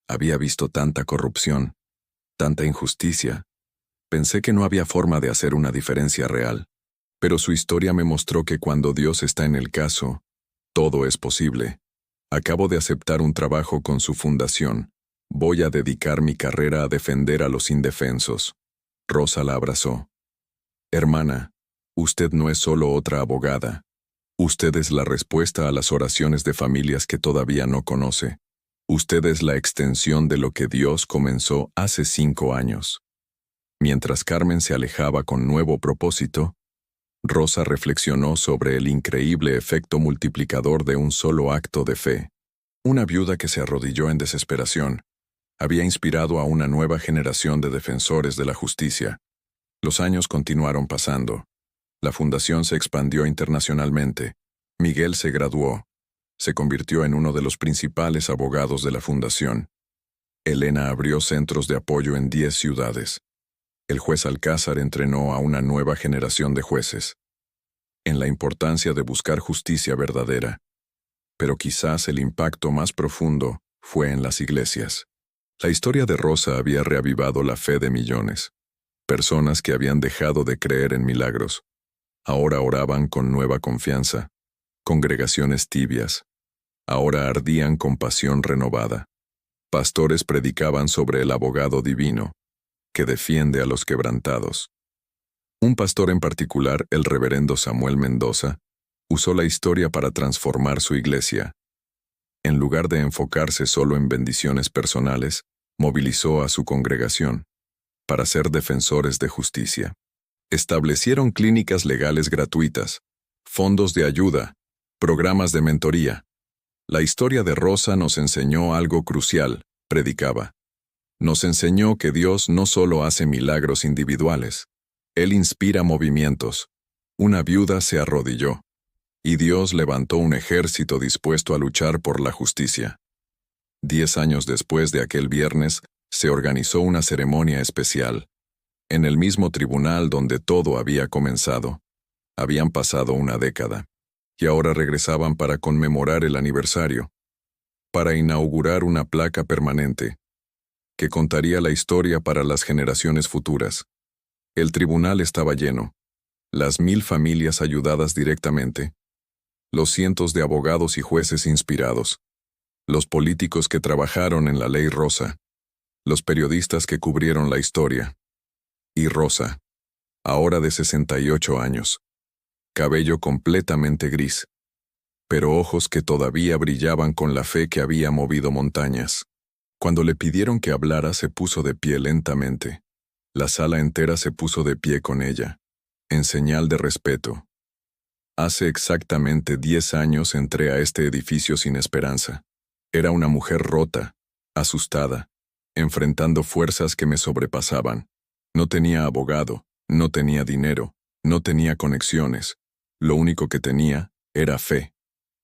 A: Había visto tanta corrupción, tanta injusticia. Pensé que no había forma de hacer una diferencia real. Pero su historia me mostró que cuando Dios está en el caso, todo es posible. Acabo de aceptar un trabajo con su fundación. Voy a dedicar mi carrera a defender a los indefensos». Rosa la abrazó. «Hermana, usted no es solo otra abogada. Usted es la respuesta a las oraciones de familias que todavía no conoce. Usted es la extensión de lo que Dios comenzó hace 5 años». Mientras Carmen se alejaba con nuevo propósito, Rosa reflexionó sobre el increíble efecto multiplicador de un solo acto de fe. Una viuda que se arrodilló en desesperación había inspirado a una nueva generación de defensores de la justicia. Los años continuaron pasando. La fundación se expandió internacionalmente. Miguel se graduó. Se convirtió en uno de los principales abogados de la fundación. Elena abrió centros de apoyo en 10 ciudades. El juez Alcázar entrenó a una nueva generación de jueces en la importancia de buscar justicia verdadera. Pero quizás el impacto más profundo fue en las iglesias. La historia de Rosa había reavivado la fe de millones. Personas que habían dejado de creer en milagros ahora oraban con nueva confianza. Congregaciones tibias ahora ardían con pasión renovada. Pastores predicaban sobre el abogado divino que defiende a los quebrantados. Un pastor en particular, el reverendo Samuel Mendoza, usó la historia para transformar su iglesia. En lugar de enfocarse solo en bendiciones personales, movilizó a su congregación para ser defensores de justicia. Establecieron clínicas legales gratuitas, fondos de ayuda, programas de mentoría. La historia de Rosa nos enseñó algo crucial, predicaba. Nos enseñó que Dios no solo hace milagros individuales, Él inspira movimientos. Una viuda se arrodilló, y Dios levantó un ejército dispuesto a luchar por la justicia. 10 años después de aquel viernes, se organizó una ceremonia especial. En el mismo tribunal donde todo había comenzado. Habían pasado una década, y ahora regresaban para conmemorar el aniversario, para inaugurar una placa permanente, que contaría la historia para las generaciones futuras. El tribunal estaba lleno, las 1000 familias ayudadas directamente, los cientos de abogados y jueces inspirados, los políticos que trabajaron en la ley Rosa, los periodistas que cubrieron la historia. Y Rosa, ahora de 68 años, cabello completamente gris, pero ojos que todavía brillaban con la fe que había movido montañas. Cuando le pidieron que hablara, se puso de pie lentamente. La sala entera se puso de pie con ella, en señal de respeto. Hace exactamente 10 años entré a este edificio sin esperanza. Era una mujer rota, asustada, enfrentando fuerzas que me sobrepasaban. No tenía abogado, no tenía dinero, no tenía conexiones. Lo único que tenía era fe.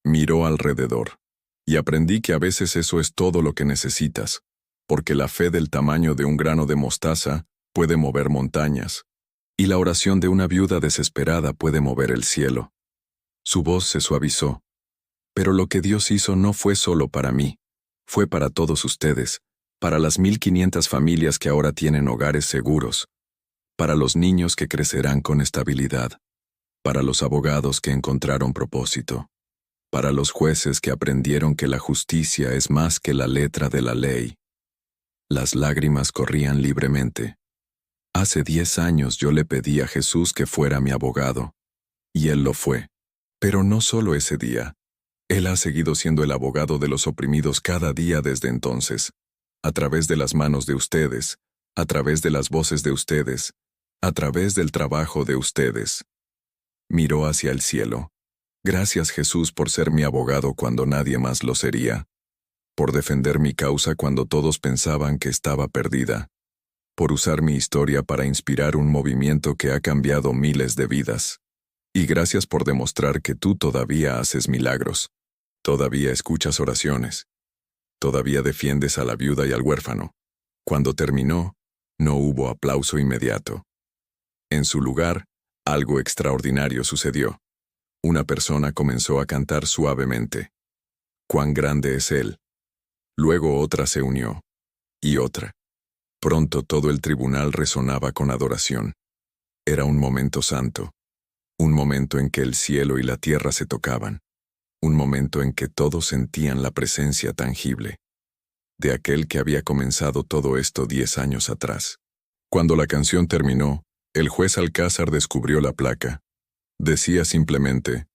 A: Miró alrededor. Y aprendí que a veces eso es todo lo que necesitas, porque la fe del tamaño de un grano de mostaza puede mover montañas, y la oración de una viuda desesperada puede mover el cielo. Su voz se suavizó. Pero lo que Dios hizo no fue solo para mí, fue para todos ustedes, para las 1500 familias que ahora tienen hogares seguros, para los niños que crecerán con estabilidad, para los abogados que encontraron propósito, para los jueces que aprendieron que la justicia es más que la letra de la ley. Las lágrimas corrían libremente. Hace 10 años yo le pedí a Jesús que fuera mi abogado, y Él lo fue. Pero no solo ese día. Él ha seguido siendo el abogado de los oprimidos cada día desde entonces, a través de las manos de ustedes, a través de las voces de ustedes, a través del trabajo de ustedes. Miró hacia el cielo. Gracias, Jesús, por ser mi abogado cuando nadie más lo sería, por defender mi causa cuando todos pensaban que estaba perdida, por usar mi historia para inspirar un movimiento que ha cambiado miles de vidas. Y gracias por demostrar que tú todavía haces milagros, todavía escuchas oraciones, todavía defiendes a la viuda y al huérfano. Cuando terminó, no hubo aplauso inmediato. En su lugar, algo extraordinario sucedió. Una persona comenzó a cantar suavemente. «Cuán grande es Él». Luego otra se unió. Y otra. Pronto todo el tribunal resonaba con adoración. Era un momento santo. Un momento en que el cielo y la tierra se tocaban. Un momento en que todos sentían la presencia tangible de aquel que había comenzado todo esto 10 años atrás. Cuando la canción terminó, el juez Alcázar descubrió la placa. Decía simplemente: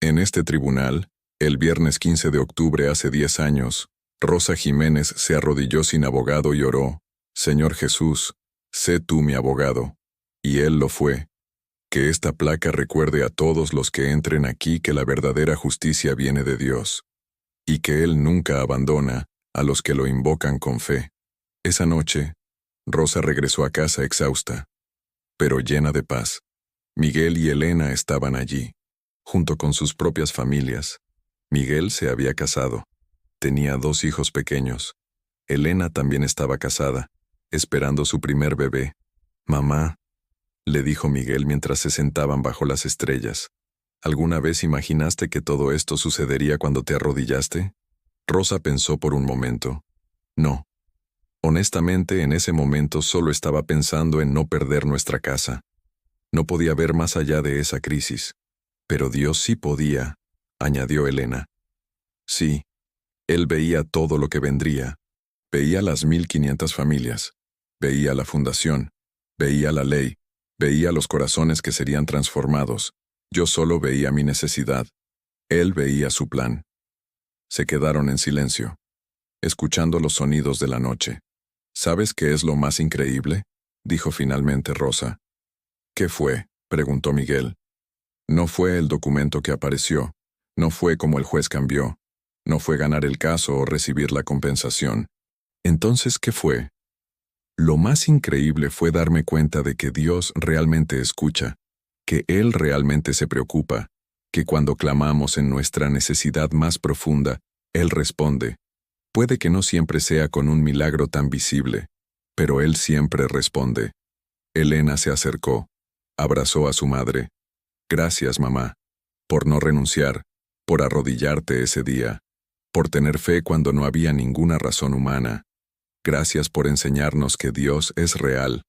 A: «En este tribunal, el viernes 15 de octubre hace 10 años, Rosa Jiménez se arrodilló sin abogado y oró: Señor Jesús, sé tú mi abogado». Y Él lo fue. Que esta placa recuerde a todos los que entren aquí que la verdadera justicia viene de Dios, y que Él nunca abandona a los que lo invocan con fe. Esa noche, Rosa regresó a casa exhausta, pero llena de paz. Miguel y Elena estaban allí, junto con sus propias familias. Miguel se había casado. Tenía 2 hijos pequeños. Elena también estaba casada, esperando su primer bebé. «Mamá», le dijo Miguel mientras se sentaban bajo las estrellas, «¿alguna vez imaginaste que todo esto sucedería cuando te arrodillaste?» Rosa pensó por un momento. No. Honestamente, en ese momento solo estaba pensando en no perder nuestra casa. No podía ver más allá de esa crisis. Pero Dios sí podía, añadió Elena. Sí, Él veía todo lo que vendría. Veía las 1500 familias. Veía la fundación. Veía la ley. Veía los corazones que serían transformados. Yo solo veía mi necesidad. Él veía su plan. Se quedaron en silencio, escuchando los sonidos de la noche. «¿Sabes qué es lo más increíble?», dijo finalmente Rosa. ¿Qué fue?, preguntó Miguel. No fue el documento que apareció, no fue como el juez cambió, no fue ganar el caso o recibir la compensación. Entonces, ¿qué fue? Lo más increíble fue darme cuenta de que Dios realmente escucha, que Él realmente se preocupa, que cuando clamamos en nuestra necesidad más profunda, Él responde. Puede que no siempre sea con un milagro tan visible, pero Él siempre responde. Elena se acercó, abrazó a su madre. Gracias, mamá, por no renunciar, por arrodillarte ese día, por tener fe cuando no había ninguna razón humana. Gracias por enseñarnos que Dios es real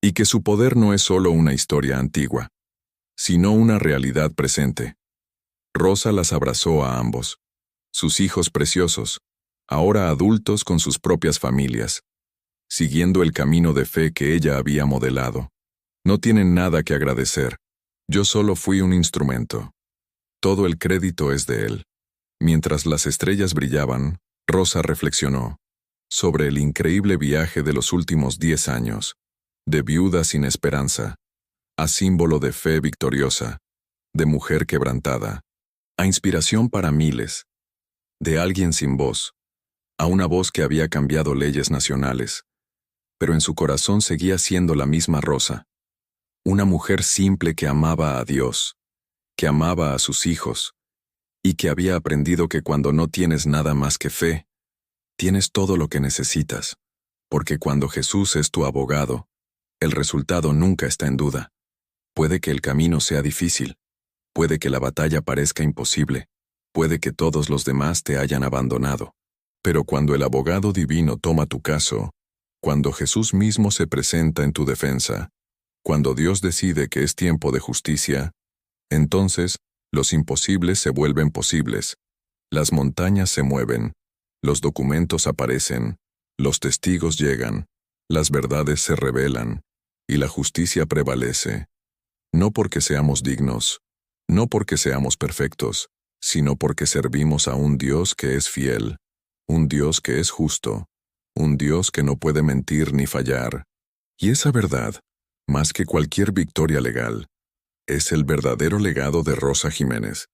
A: y que su poder no es solo una historia antigua, sino una realidad presente. Rosa las abrazó a ambos, sus hijos preciosos, ahora adultos con sus propias familias, siguiendo el camino de fe que ella había modelado. No tienen nada que agradecer. Yo solo fui un instrumento. Todo el crédito es de él. Mientras las estrellas brillaban, Rosa reflexionó sobre el increíble viaje de los últimos 10 años, de viuda sin esperanza, a símbolo de fe victoriosa, de mujer quebrantada, a inspiración para miles, de alguien sin voz, a una voz que había cambiado leyes nacionales, pero en su corazón seguía siendo la misma Rosa, una mujer simple que amaba a Dios, que amaba a sus hijos, y que había aprendido que cuando no tienes nada más que fe, tienes todo lo que necesitas, porque cuando Jesús es tu abogado, el resultado nunca está en duda. Puede que el camino sea difícil, puede que la batalla parezca imposible, puede que todos los demás te hayan abandonado, pero cuando el abogado divino toma tu caso, cuando Jesús mismo se presenta en tu defensa, cuando Dios decide que es tiempo de justicia, entonces los imposibles se vuelven posibles, las montañas se mueven, los documentos aparecen, los testigos llegan, las verdades se revelan, y la justicia prevalece. No porque seamos dignos, no porque seamos perfectos, sino porque servimos a un Dios que es fiel, un Dios que es justo, un Dios que no puede mentir ni fallar. Y esa verdad, más que cualquier victoria legal, es el verdadero legado de Rosa Jiménez.